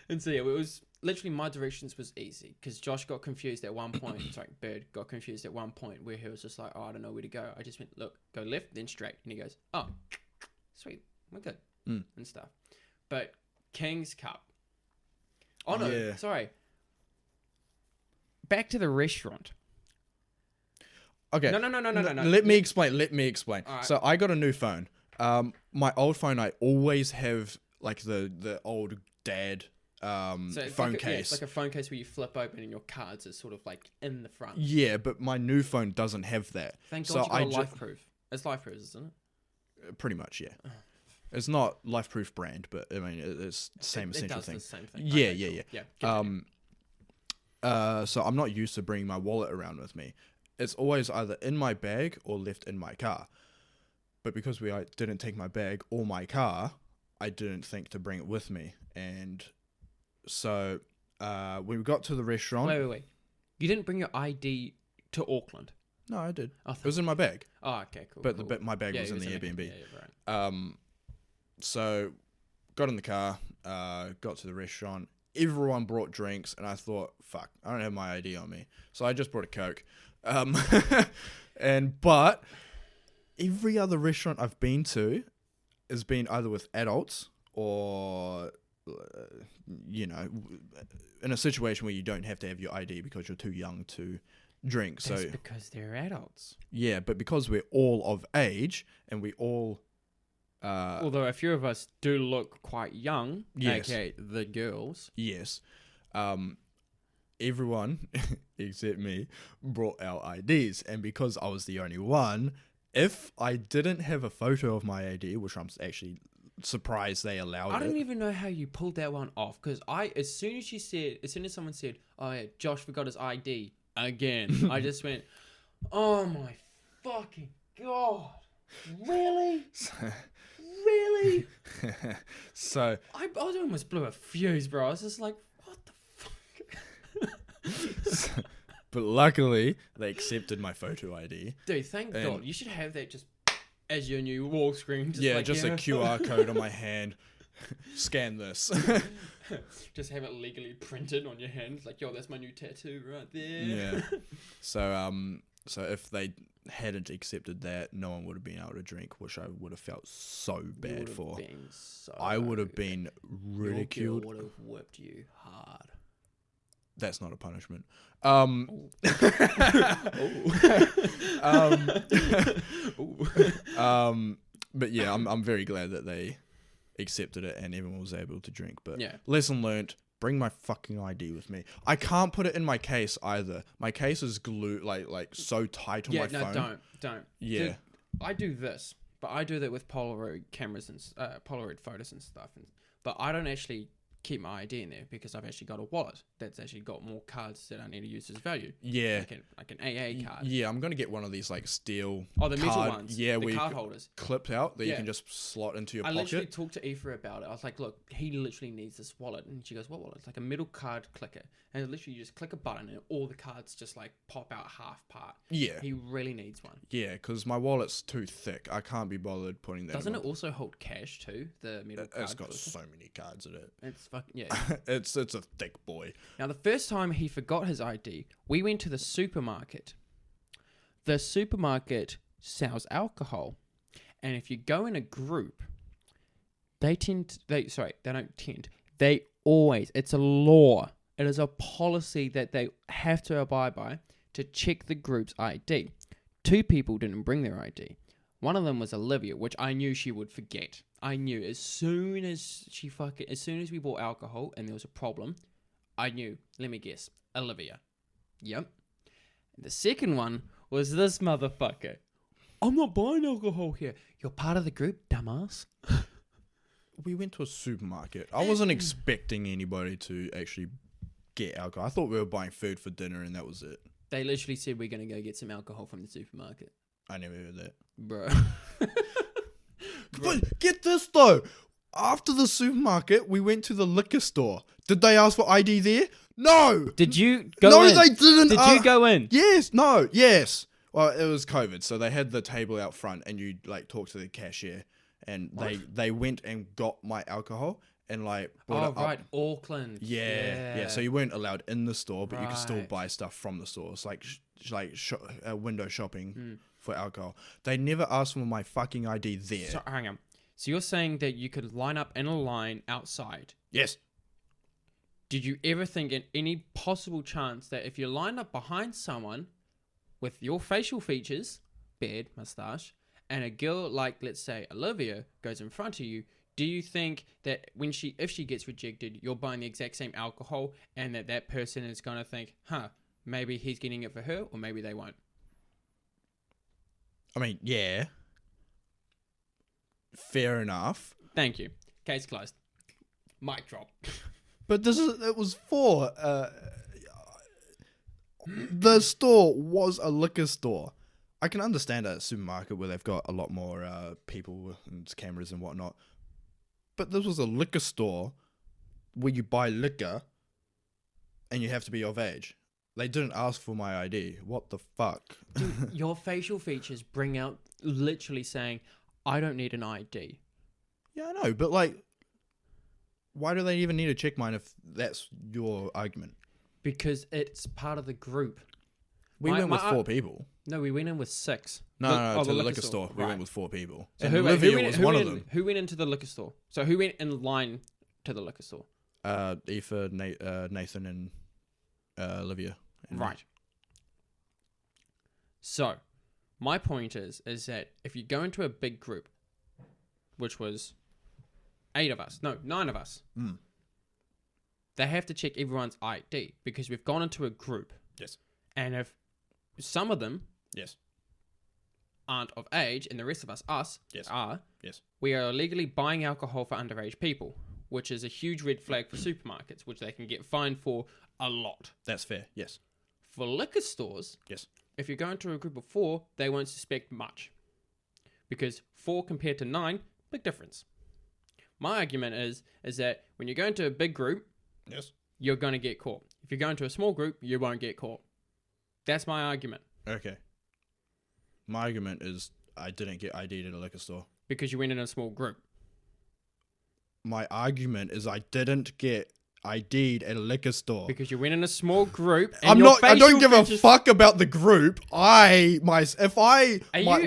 And so yeah, it was literally my directions was easy because Josh got confused at one point. Sorry, Bird got confused at one point where he was just like, oh, I don't know where to go. I just went, look, go left, then straight. And he goes, oh, sweet, we're good. And stuff. But King's Cup. Oh no, Yeah. sorry. Back to the restaurant. Okay. No. Let me explain. Alright. So I got a new phone. My old phone, I always have like the old dad So it's phone like case. it's like a phone case where you flip open and your cards are sort of like in the front. Yeah, but my new phone doesn't have that. Thank So God you got I a ju- life proof. It's life proof, isn't it? Pretty much, yeah. It's not life proof brand, but I mean it's the same It essential does thing. the same thing. Yeah, Okay, yeah, cool. yeah. continue. So I'm not used to bringing my wallet around with me. It's always either in my bag or left in my car. But because I didn't take my bag or my car, I didn't think to bring it with me. And so when we got to the restaurant... Wait. You didn't bring your ID to Auckland? No, I did. Oh, It was in my bag. Oh, okay, cool. But cool. my bag Yeah, was it in the in Airbnb. Yeah, right. So got in the car, got to the restaurant. Everyone brought drinks, and I thought, fuck, I don't have my ID on me. So I just brought a Coke. But every other restaurant I've been to has been either with adults or, in a situation where you don't have to have your ID because you're too young to drink. That's So because they're adults. yeah, but because we're all of age and we all... Although a few of us do look quite young, Yes. aka the girls. Yes. Everyone, except me, brought our IDs. And because I was the only one, if I didn't have a photo of my ID, which I'm actually surprised they allowed I don't it. even know how you pulled that one off because as soon as someone said, oh yeah, Josh forgot his ID again, I just went, oh my fucking God. Really? Really? So, I almost blew a fuse, bro. I was just like, what the fuck? but luckily, they accepted my photo ID. Dude, thank And- God. You should have that just as your new wall screen. Just a QR code on my hand. Scan this. Just have it legally printed on your hand. Like, yo, that's my new tattoo right there. Yeah. So if they hadn't accepted that, no one would have been able to drink, which I would have felt so bad for. I would have been ridiculed. Your girl would have whipped you hard. That's not a punishment. But yeah, I'm very glad that they accepted it and everyone was able to drink. But Yeah. lesson learnt, bring my fucking ID with me. I can't put it in my case either. My case is glued like so tight on my phone. Don't. Yeah. Dude, I do this, but I do that with Polaroid cameras and Polaroid photos and stuff. But I don't actually keep my ID in there because I've actually got a wallet that's actually got more cards that I need to use as value. Yeah. Like an AA card. Yeah, I'm gonna get one of these like steel. Oh, the metal card- ones. Yeah, the where card you holders. clipped out that you Yeah. can just slot into your I literally pocket. talked to Aoife about it. I was like, look, he literally needs this wallet. And she goes, what wallet? It's like a metal card clicker. And literally you just click a button and all the cards just like pop out half part. Yeah, He really needs one. yeah, because my wallet's too thick. I can't be bothered putting that. Doesn't in it also hold cash too? The metal card It's got clicker? so many cards in it. It's fucking, yeah. It's a thick boy. Now, the first time he forgot his ID, we went to the supermarket. The supermarket sells alcohol. And if you go in a group, they always, it's a law. It is a policy that they have to abide by to check the group's ID. 2 people didn't bring their ID. One of them was Olivia, which I knew she would forget. I knew as soon as we bought alcohol and there was a problem, I knew, let me guess, Olivia. Yep. The second one was this motherfucker. I'm not buying alcohol here. You're part of the group, dumbass. We went to a supermarket. I wasn't expecting anybody to actually get alcohol. I thought we were buying food for dinner and that was it. They literally said we're going to go get some alcohol from the supermarket. I never heard that. Bro. But get this though. After the supermarket, we went to the liquor store. Did they ask for ID there? No. Did you go No, in? they didn't. Did you go in? Yes. No. Yes. Well, it was COVID, so they had the table out front, and you like talk to the cashier, and they went and got my alcohol and like brought it up. Right, Auckland. Yeah. So you weren't allowed in the store, but you could still Right. buy stuff from the stores, like window shopping for alcohol. They never asked for my fucking ID there. So hang on. So you're saying that you could line up in a line outside? Yes. Did you ever think in any possible chance that if you line up behind someone with your facial features, beard, mustache, and a girl like, let's say, Olivia goes in front of you, do you think that if she gets rejected, you're buying the exact same alcohol and that person is going to think, maybe he's getting it for her or maybe they won't? I mean, yeah. Fair enough. Thank you. Case closed. Mic drop. But it was for the store was a liquor store. I can understand a supermarket where they've got a lot more people and cameras and whatnot. But this was a liquor store where you buy liquor and you have to be of age. They didn't ask for my ID. What the fuck? Dude, your facial features bring out literally saying, I don't need an ID. Yeah, I know, but like, why do they even need to check mine if that's your argument? Because it's part of the group. We went with 4 people. No, we went in with 6. No, to the liquor store. We Right. went with 4 people. So And who Olivia went, was who one went of in, them. Who went into the liquor store? So who went in line to the liquor store? Aoife, Nathan, and Olivia. And me. Right. So, my point is that if you go into a big group, which was 9 of us, they have to check everyone's ID because we've gone into a group. Yes. And if some of them Yes. aren't of age and the rest of us Yes. are, Yes. we are illegally buying alcohol for underage people, which is a huge red flag for supermarkets, which they can get fined for a lot. That's fair. Yes. For liquor stores, Yes. if you go into a group of 4, they won't suspect much. Because 4 compared to 9, big difference. My argument is that when you go into a big group, Yes. you're going to get caught. If you go into a small group, you won't get caught. That's my argument. Okay. My argument is I didn't get ID'd at a liquor store. Because you went in a small group. My argument is I didn't get ID'd at a liquor store. Because you went in a small group. And I don't give a fuck about the group. If I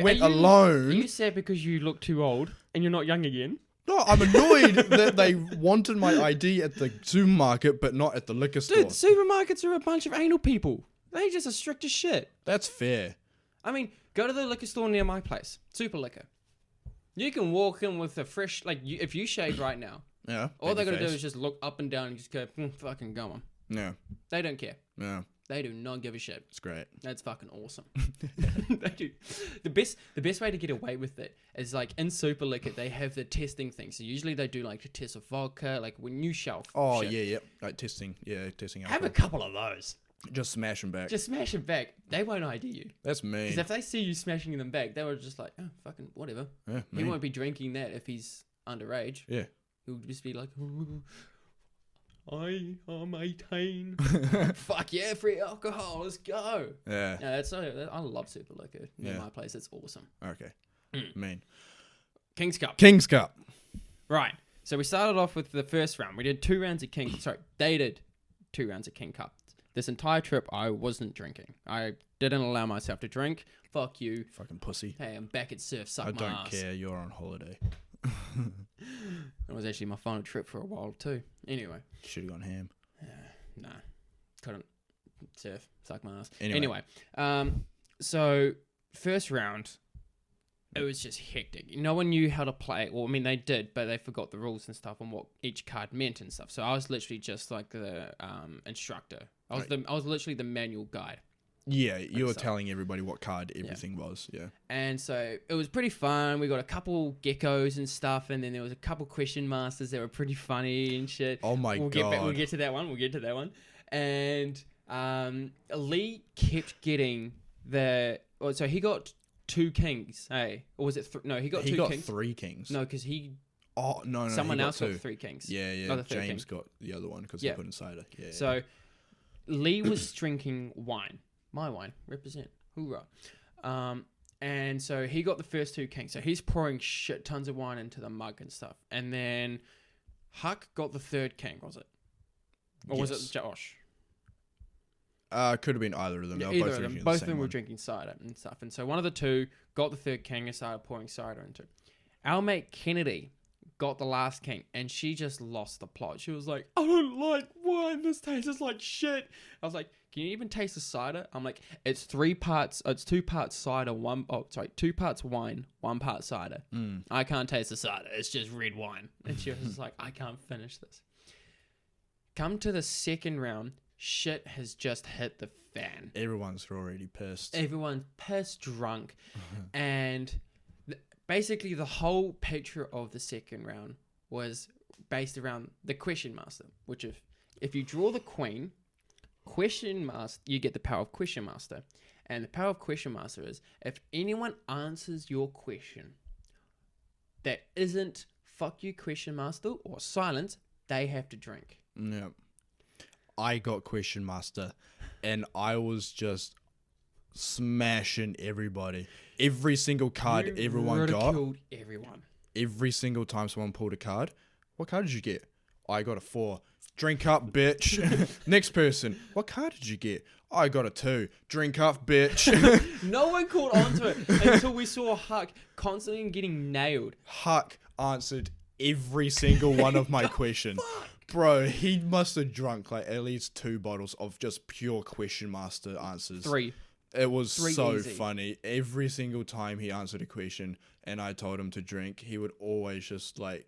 went alone. Are you sad because you look too old and you're not young again? No, I'm annoyed that they wanted my ID at the supermarket, but not at the liquor store. Dude, supermarkets are a bunch of anal people. They just are strict as shit. That's fair. I mean, go to the liquor store near my place. Super Liquor. You can walk in with a fresh, if you shave right now, Yeah. all they got to do is just look up and down and just go, fucking go on. Yeah. They don't care. Yeah. They do not give a shit. It's great. That's fucking awesome. They do. The best way to get away with it is like in Super Liquor, they have the testing thing. So usually they do like a test of vodka, like when you shelf. Oh, shit. yeah. Like testing. Yeah, testing Have alcohol. a couple of those. Just smash them back. Just smash them back. They won't ID you. That's mean. Because if they see you smashing them back, they were just like, oh, fucking whatever. Yeah, He mean. won't be drinking that if he's underage. Yeah. He'll just be like, I am 18. Fuck yeah, free alcohol. Let's go. Yeah. Yeah, I love Super Liquor near Yeah. my place. It's awesome. Okay. Mean. King's Cup. King's Cup. Right. So we started off with the first round. We did 2 rounds of King. Sorry, they did 2 rounds of King Cup. This entire trip, I wasn't drinking. I didn't allow myself to drink. Fuck you. Fucking pussy. Hey, I'm back at surf. Suck I my don't ass. care. You're on holiday. It was actually my final trip for a while too. Anyway. Should have gone ham. Nah. Couldn't surf. Suck my ass. Anyway. So first round, it was just hectic. No one knew how to play. Well, I mean, they did, but they forgot the rules and stuff and what each card meant and stuff. So I was literally just like the instructor. I was literally the manual guide. Yeah, you were so. telling everybody what card everything was. Yeah. And so it was pretty fun. We got a couple geckos and stuff, and then there was a couple question masters that were pretty funny and shit. Oh my God. We'll get to that one. And Lee kept getting so he got 2 kings, hey? Or was it no, he got 2 kings. 3 kings. No, because he Oh, no, someone he got else 2. got 3 kings. Yeah. Not the third James king. got the other one because Yeah. he put in cider. Yeah. So Lee was drinking wine. My wine. Represent. Hoorah. And so he got the first 2 kings. So he's pouring shit tons of wine into the mug and stuff. And then Huck got the 3rd king, was it? Or was it Josh? Could have been either of them. They were Either both of them. drinking Both the of them same were one. drinking cider and stuff. And so one of the 2 got the 3rd king and started pouring cider into it. Our mate Kennedy got the last king, and she just lost the plot. She was like, I don't like wine. This tastes like shit. I was like, can you even taste the cider? I'm like, it's 2 parts cider, 2 parts wine, 1 part cider. I can't taste the cider. It's just red wine. And she was just like, I can't finish this. Come to the second round, shit has just hit the fan. Everyone's already pissed. Everyone's pissed drunk. And basically the whole picture of the second round was based around the question master, which if you draw the queen, question master, you get the power of question master. And the power of question master is if anyone answers your question that isn't fuck you question master or silence, they have to drink. Yeah. I got question master and I was just smashing everybody. Every single card everyone got. Ridiculed everyone. Every single time someone pulled a card. What card did you get? I got a 4. Drink up, bitch. Next person. What card did you get? I got a 2. Drink up, bitch. No one caught on to it until we saw Huck constantly getting nailed. Huck answered every single one of my questions. Bro, he must have drunk like at least 2 bottles of just pure question master answers. 3. It was 3 so easy. funny. Every single time he answered a question and I told him to drink, he would always just like,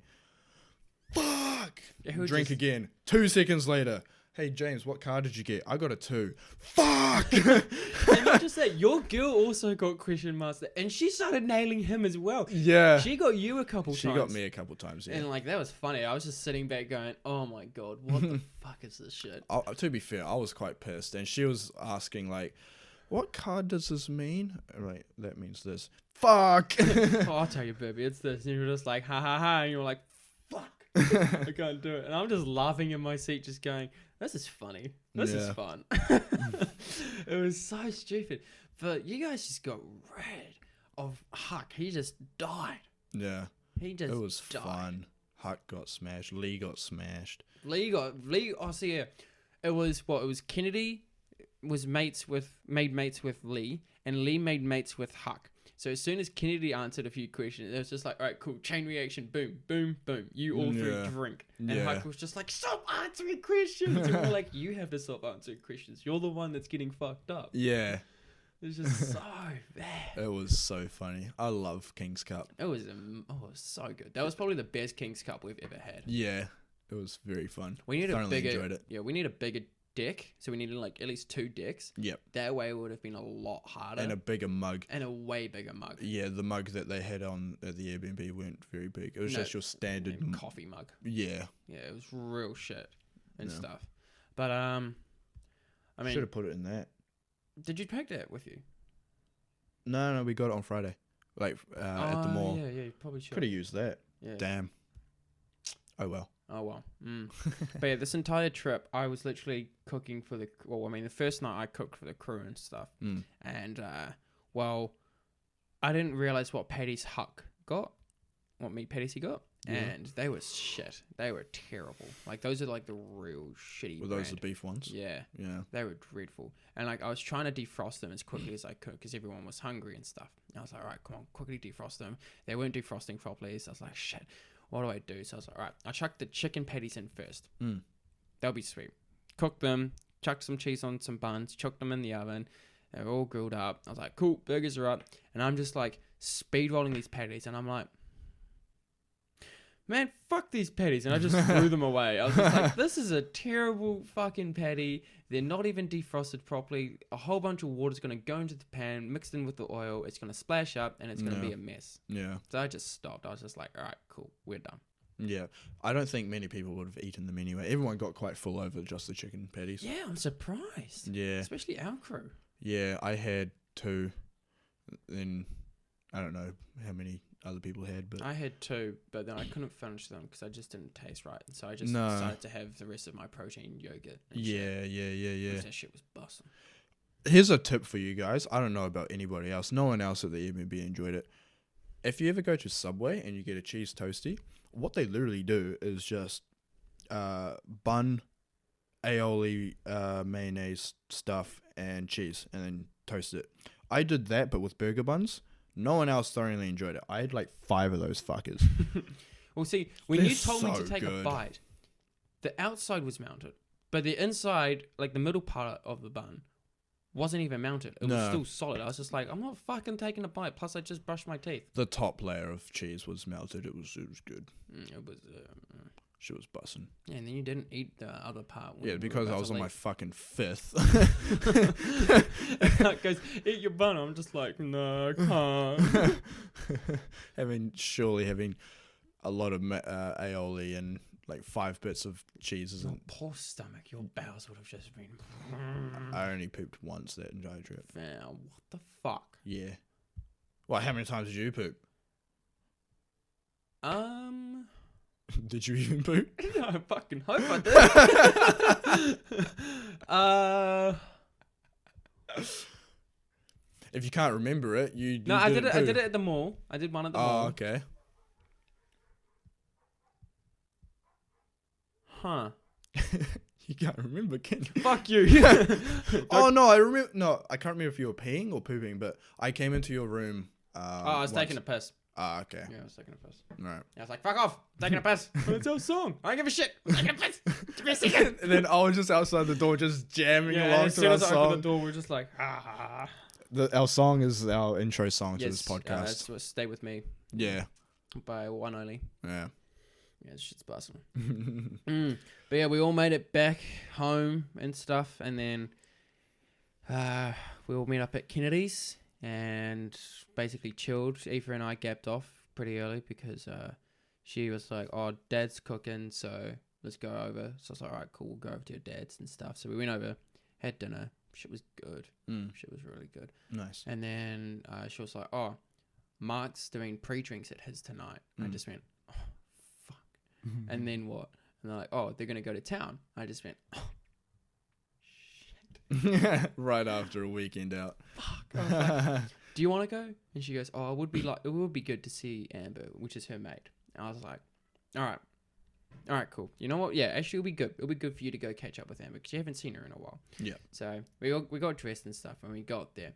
fuck! Drink again. 2 seconds later. Hey, James, what card did you get? I got a 2. Fuck! And not just that, your girl also got question master, and she started nailing him as well. Yeah. She got you a couple times. She got me a couple times, yeah. And like, that was funny. I was just sitting back going, oh my god, what the fuck is this shit? To be fair, I was quite pissed. And she was asking like, what card does this mean? Right, that means this. Fuck! Oh, I'll tell you, baby, it's this. And you're just like, ha ha ha. And you're like, fuck. I can't do it. And I'm just laughing in my seat, just going, this is funny. This is fun. It was so stupid. But you guys just got rid of Huck. He just died. Yeah. He just It was died. fun. Huck got smashed. Lee got smashed. Lee, oh, so yeah. It was Kennedy was made mates with Lee, and Lee made mates with Huck. So as soon as Kennedy answered a few questions, it was just like, all right, cool, chain reaction, boom, boom, boom. You all 3 drink. And Huck was just like, stop answering questions. And we're like, you have to stop answering questions. You're the one that's getting fucked up. Yeah. It was just so bad. It was so funny. I love King's Cup. It was so good. That was probably the best King's Cup we've ever had. Yeah. It was very fun. We need Thoroughly enjoyed it. Yeah, we need a bigger deck. So we needed like at least 2 decks. Yep. That way it would have been a lot harder. And a bigger mug. And a way bigger mug. Yeah, the mug that they had on at the Airbnb weren't very big. It was just your standard coffee mug. Yeah. Yeah, it was real shit and stuff. But I mean, should have put it in that. Did you pack that with you? No, we got it on Friday. Like at the mall. Yeah, you probably should. Could have used that. Yeah. Damn. Oh well. Oh well. But yeah, this entire trip, I was literally cooking for the. Well, I mean, the first night I cooked for the crew and stuff, and I didn't realize what patties Huck got, what meat patties he got, and they were shit. They were terrible. Like those are like the real shitty. Were those brand. the beef ones? Yeah. Yeah. They were dreadful. And like I was trying to defrost them as quickly as I could because everyone was hungry and stuff. And I was like, all right, come on, quickly defrost them. They weren't defrosting properly. So I was like, shit, what do I do? So I was like, all right, I chucked the chicken patties in first. That'll be sweet. Cooked them, chucked some cheese on some buns, chucked them in the oven. They were all grilled up. I was like, cool, burgers are up. And I'm just like speed rolling these patties. And I'm like, man, fuck these patties. And I just threw them away. I was just like, this is a terrible fucking patty. They're not even defrosted properly. A whole bunch of water's going to go into the pan, mixed in with the oil. It's going to splash up, and it's going to be a mess. Yeah. So I just stopped. I was just like, all right, cool, we're done. Yeah. I don't think many people would have eaten them anyway. Everyone got quite full over just the chicken patties. Yeah, I'm surprised. Yeah. Especially our crew. Yeah, I had 2. Then I don't know how many other people had. But I had 2, but then I couldn't finish them because I just didn't taste right. And so I just No. decided to have the rest of my protein yogurt. And yeah. shit. That shit was busting. Here's a tip for you guys. I don't know about anybody else. No one else at the MMB enjoyed it. If you ever go to Subway and you get a cheese toastie, what they literally do is just bun, aioli, mayonnaise, stuff, and cheese, and then toast it. I did that, but with burger buns. No one else thoroughly enjoyed it. I had like 5 of those fuckers. Well, see, when They're you told me to so take a good. bite, the outside was mounted, but the inside, like the middle part of the bun, wasn't even mounted. It was No. still solid. I was just like, I'm not fucking taking a bite. Plus, I just brushed my teeth. The top layer of cheese was melted. It was good. It was. Shit was bussin'. Yeah, and then you didn't eat the other part. when Yeah, we were because I about was to on my leave. fucking 5th. It goes, eat your bun. I'm just like, no, I can't. having a lot of aioli and like 5 bits of cheese Your isn't. poor stomach. Your bowels would have just been. I only pooped once that entire trip. Man, what the fuck? Yeah. Well, how many times did you poop? Did you even poop? No, I fucking hope I did. If you can't remember it, you No, I did it. I poo. did it at the mall. I did one at the mall. Oh, okay. Huh. You can't remember, can you? Fuck you. Oh no, I remember. No, I can't remember if you were peeing or pooping, but I came into your room. I was taking a piss. Ah, okay. Yeah, I was taking a piss. Right. I was like, fuck off. Taking a piss. It's our song. I don't give a shit. I'm taking a piss. Give me a second. And then I was just outside the door, just jamming Yeah, along as to soon our as I opened song. the door, we're just like, ah. Our song is our intro song to this podcast. It's Stay With Me Yeah. by One Only. Yeah. Yeah, this shit's busting. But yeah, we all made it back home and stuff, and then we all met up at Kennedy's and basically chilled. Aoife and I gapped off pretty early because she was like, oh, Dad's cooking, so let's go over. So I was like, all right, cool, we'll go over to your dad's and stuff. So we went over, had dinner. Shit was good. Shit was really good. Nice. And then she was like, oh, Mark's doing pre-drinks at his tonight. I just went, oh, fuck. And then what? And they're like, oh, they're going to go to town. I just went, oh, shit. Right after a weekend out. Fuck. I was like, do you want to go? And she goes, oh, it would be good to see Amber, which is her mate. And I was like, all right, cool. You know what? Yeah, actually, it'll be good. It'll be good for you to go catch up with Amber because you haven't seen her in a while. Yeah. So we got dressed and stuff when we got there.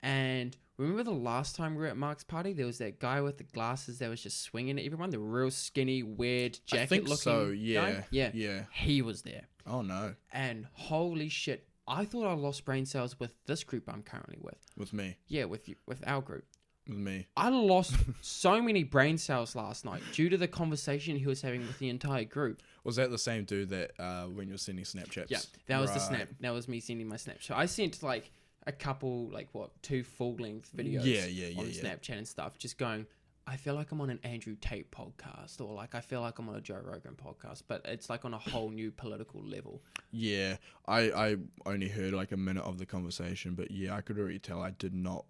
And remember the last time we were at Mark's party? There was that guy with the glasses that was just swinging at everyone. The real skinny, weird jacket I think looking so. Yeah. guy. Yeah. Yeah. He was there. Oh no. And holy shit, I thought I lost brain cells with this group I'm currently with. With me. Yeah, with our group. With me. I lost so many brain cells last night due to the conversation he was having with the entire group. Was that the same dude that when you were sending Snapchats? Yeah, that was the Right. snap. That was me sending my snap. So I sent like a couple, like 2 full-length videos Yeah, on yeah. Snapchat and stuff, just going, I feel like I'm on an Andrew Tate podcast, or like I feel like I'm on a Joe Rogan podcast, but it's like on a whole new political level. Yeah, I only heard like a minute of the conversation, but yeah, I could already tell I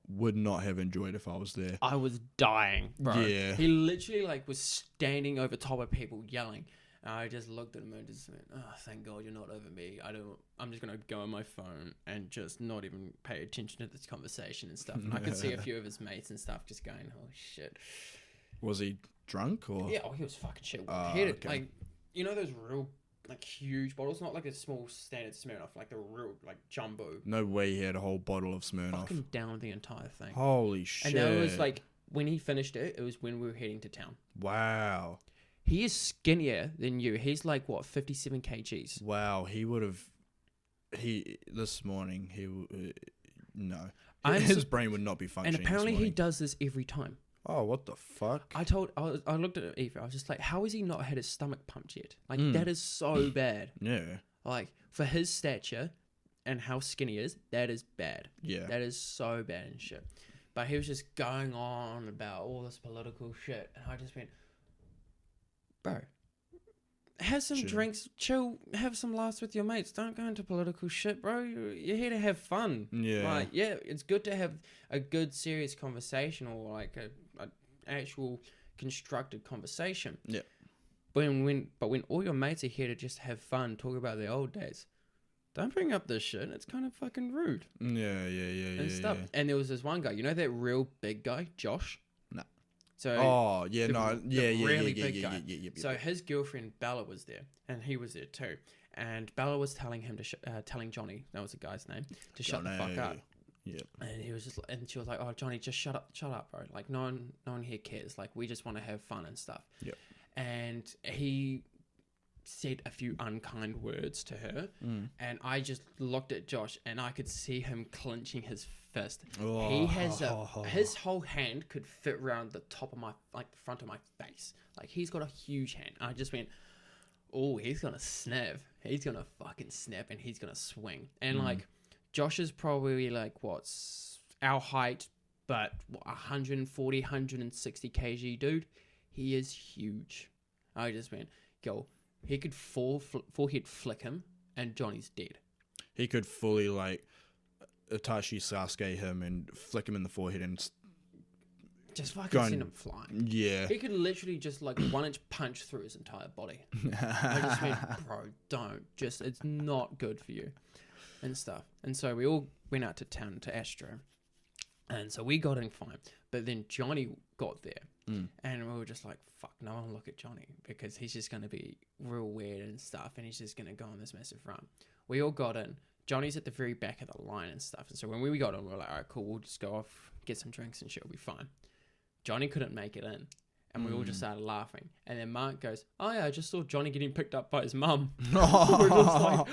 would not have enjoyed if I was there. I was dying, bro. Yeah. He literally like was standing over top of people yelling. And I just looked at him and just went, oh, thank God you're not over me. I'm just going to go on my phone and just not even pay attention to this conversation and stuff. And I could see a few of his mates and stuff just going, oh, shit. Was he drunk or? Yeah, he was fucking shit. Oh, He had okay. like, you know those real, like, huge bottles? Not like a small standard Smirnoff, like the real, like, jumbo. No way he had a whole bottle of Smirnoff. Fucking down the entire thing. Holy shit. And that was like, when he finished it, it was when we were heading to town. Wow. He is skinnier than you. He's like, what, 57 kgs? Wow, this morning, no. I'm His su- brain would not be functioning. And apparently this he morning. does this every time. Oh, what the fuck? I looked at Eva. I was just like, how has he not had his stomach pumped yet? Like, that is so bad. Yeah. Like, for his stature and how skinny he is, that is bad. Yeah. That is so bad and shit. But he was just going on about all this political shit. And I just went, bro, have some Chill. drinks, chill, have some laughs with your mates. Don't go into political shit, bro. You're here to have fun. Yeah. Like, yeah, it's good to have a good, serious conversation or like a actual constructed conversation. Yeah. But when all your mates are here to just have fun, talk about their old days, don't bring up this shit. It's kind of fucking rude. Yeah. And stuff. Yeah. And there was this one guy, you know that real big guy, Josh? No. So Oh, yeah, the- no. the Yeah. really big guy. Yeah. So his girlfriend Bella was there, and he was there too. And Bella was telling him telling Johnny, that was the guy's name, to shut the fuck up. Yeah. And he was and she was like, "Oh, Johnny, just shut up, bro. Like no one here cares. Like we just want to have fun and stuff." Yep. And he said a few unkind words to her, and I just looked at Josh, and I could see him clenching his fist. Oh. He has his whole hand could fit around the top of my the front of my face. Like he's got a huge hand. I just went, "Oh, he's gonna snap. He's gonna fucking snap, and he's gonna swing." And like, Josh is probably like what's our height, but 140, 160 kg dude. He is huge. I just went, "Yo." He could forehead flick him, and Johnny's dead. He could fully, like, Itachi Sasuke him and flick him in the forehead and... Just fucking send him flying. Yeah. He could literally just, like, 1-inch punch through his entire body. I just went, bro, don't. Just, it's not good for you. And stuff. And so we all went out to town to Astro. And so we got in fine. But then Johnny got there. And we were just like, fuck, no one look at Johnny because he's just going to be real weird and stuff, and he's just going to go on this massive run. We all got in. Johnny's at the very back of the line and stuff. And so when we got in, we were like, all right, cool, we'll just go off, get some drinks and shit, we'll be fine. Johnny couldn't make it in. And we all just started laughing. And then Mark goes, oh yeah, I just saw Johnny getting picked up by his mum. We're just like,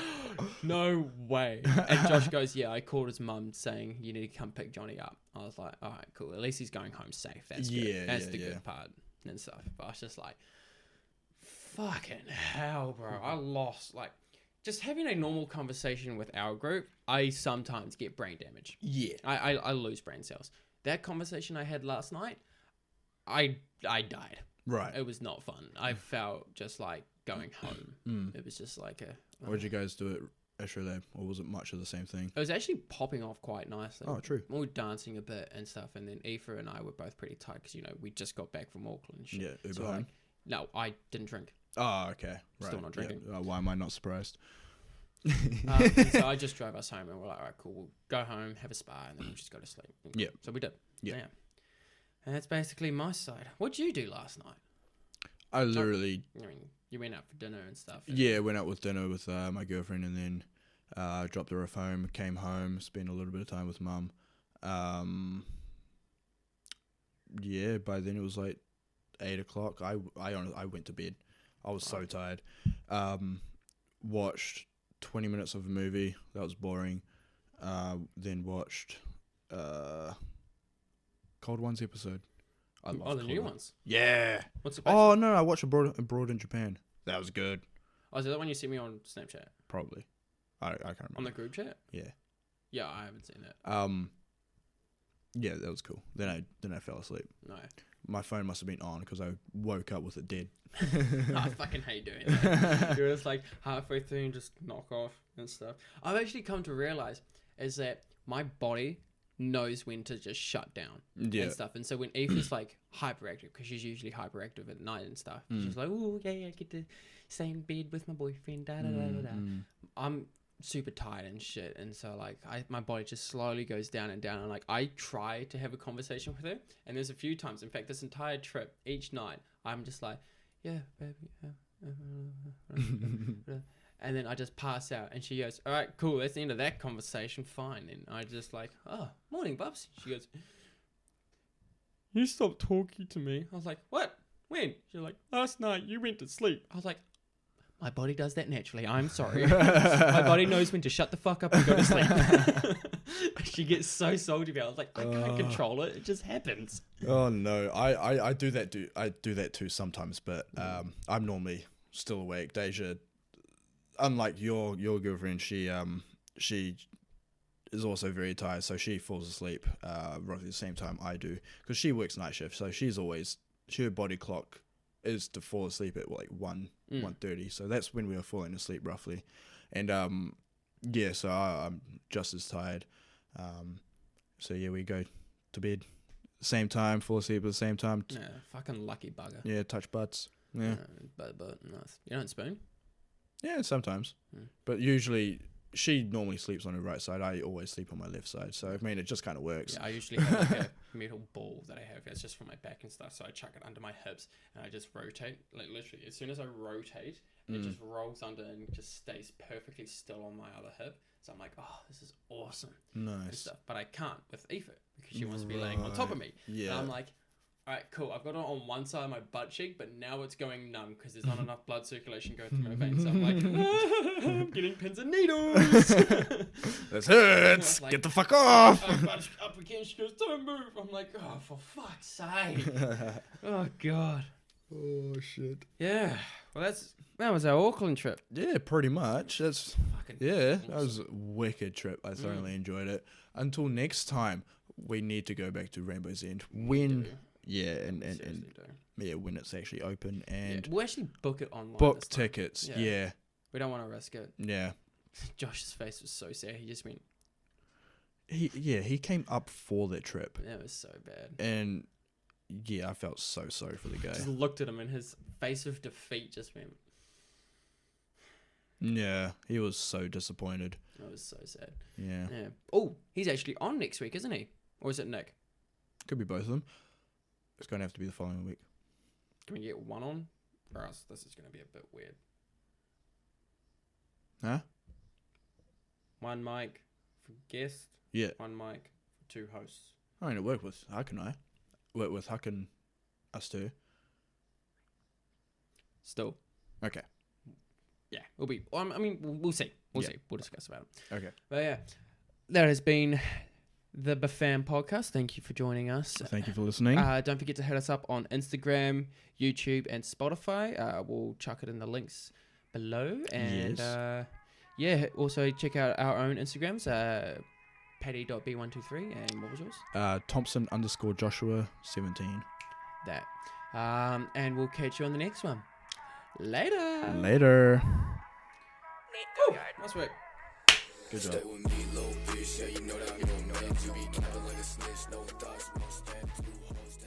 no way. And Josh goes, yeah, I called his mum saying you need to come pick Johnny up. I was like, all right, cool. At least he's going home safe. That's good. That's the good part and stuff. But I was just like, fucking hell, bro. I lost. Like, just having a normal conversation with our group, I sometimes get brain damage. Yeah. I lose brain cells. That conversation I had last night, I died. Right. It was not fun. I felt just like going home. It was just like a... What did you guys do at Astro Lab? Or was it much of the same thing? It was actually popping off quite nicely. Oh, true. We were dancing a bit and stuff. And then Aoife and I were both pretty tight because, you know, we just got back from Auckland and shit. Yeah, Uber so home. no, I didn't drink. Oh, okay. Right. Still not drinking. Yeah. Why am I not surprised? And so I just drove us home and we're like, all right, cool. We'll go home, have a spa, and then we'll just go to sleep. Yeah. So we did. Yeah. And that's basically my side. What'd you do last night? I literally... I mean, you went out for dinner and stuff. Yeah, went out with dinner with my girlfriend and then dropped her off home, came home, spent a little bit of time with mum. Yeah, by then it was like 8 o'clock. I went to bed. I was so tired. Watched 20 minutes of a movie. That was boring. Then watched Cold Ones episode. I love the new ones? Yeah. What's it based Oh, on? no, I watched Abroad in Japan. That was good. Oh, is that the one you sent me on Snapchat? Probably. I can't remember. On the group chat? Yeah. Yeah, I haven't seen that. Yeah, that was cool. Then I fell asleep. No. My phone must have been on because I woke up with it dead. I fucking hate doing that. You're just like halfway through and just knock off and stuff. I've actually come to realize is that my body knows when to just shut down and stuff. And so when Eve is like hyperactive, because she's usually hyperactive at night and stuff, she's like, oh, yeah, I get to stay in bed with my boyfriend, da-da-da-da-da. I'm super tired and shit, and so like my body just slowly goes down and down, and like I try to have a conversation with her, and there's a few times, in fact this entire trip, each night I'm just like, yeah baby, and then I just pass out and she goes, all right, cool, that's the end of that conversation, fine. And I just like, oh, morning Bubs. She goes, you stopped talking to me. I was like, what? When? She's like, last night you went to sleep. I was like, my body does that naturally. I'm sorry. My body knows when to shut the fuck up and go to sleep. She gets so salty about it. I was like, I can't control it. It just happens. Oh no, I do that. I do that too sometimes, but I'm normally still awake. Deja, unlike your girlfriend, she is also very tired, so she falls asleep roughly the same time I do because she works night shift. So her body clock is to fall asleep at like 1:30, so that's when we were falling asleep roughly. And yeah, so I'm just as tired. So yeah, we go to bed same time, fall asleep at the same time. Yeah, fucking lucky bugger. Yeah, touch butts. Yeah. But nice. You don't spoon? Yeah, sometimes. But usually, she normally sleeps on her right side. I always sleep on my left side. So, I mean, it just kind of works. Yeah, I usually have like a metal ball that I have. It's just for my back and stuff. So I chuck it under my hips and I just rotate. Like literally, as soon as I rotate, it just rolls under and just stays perfectly still on my other hip. So I'm like, oh, this is awesome. And Nice. stuff. But I can't with Aoife because she wants to be laying on top of me. Yeah. And I'm like, all right, cool. I've got it on one side of my butt cheek, but now it's going numb because there's not enough blood circulation going through my veins. So I'm like, I'm getting pins and needles. This hurts. Like, Get the fuck off. I'm up again. She goes, don't move. I'm like, oh, for fuck's sake. Oh, God. Oh, shit. Yeah. Well, that was our Auckland trip. Yeah, pretty much. That's Fucking that awesome. was a wicked trip. I thoroughly enjoyed it. Until next time, we need to go back to Rainbow's End when Seriously do. yeah, when it's actually open and We'll actually book it online. book this time. tickets. Yeah. We don't want to risk it. Yeah. Josh's face was so sad. He just went, He came up for that trip. that was so bad. And yeah, I felt so sorry for the guy. Just looked at him and his face of defeat just went, Yeah, he was so disappointed. that was so sad. Yeah. Yeah. Oh, he's actually on next week, isn't he? Or is it Nick? Could be both of them. It's going to have to be the following week. Can we get one on? Or else this is going to be a bit weird. Huh? One mic for guest, Yeah. one mic for two hosts. I mean, it worked with Huck and I. Worked with Huck and us too. Still. Okay. Yeah, it'll be. I mean, we'll see. We'll Yeah. see. We'll discuss about it. Okay. But yeah, that has been the BFAM Podcast. Thank you for joining us. Thank you for listening. Don't forget to hit us up on Instagram, YouTube, and Spotify. We'll chuck it in the links below. And also check out our own Instagrams, paddy.b123. And what was yours? Thompson_Joshua17. That. And we'll catch you on the next one. Later. Later. Nice work. Good job. Stay with me, little bitch. Yeah, you know that. You know that. You be capping like a snitch. No thoughts. One step, two hoes.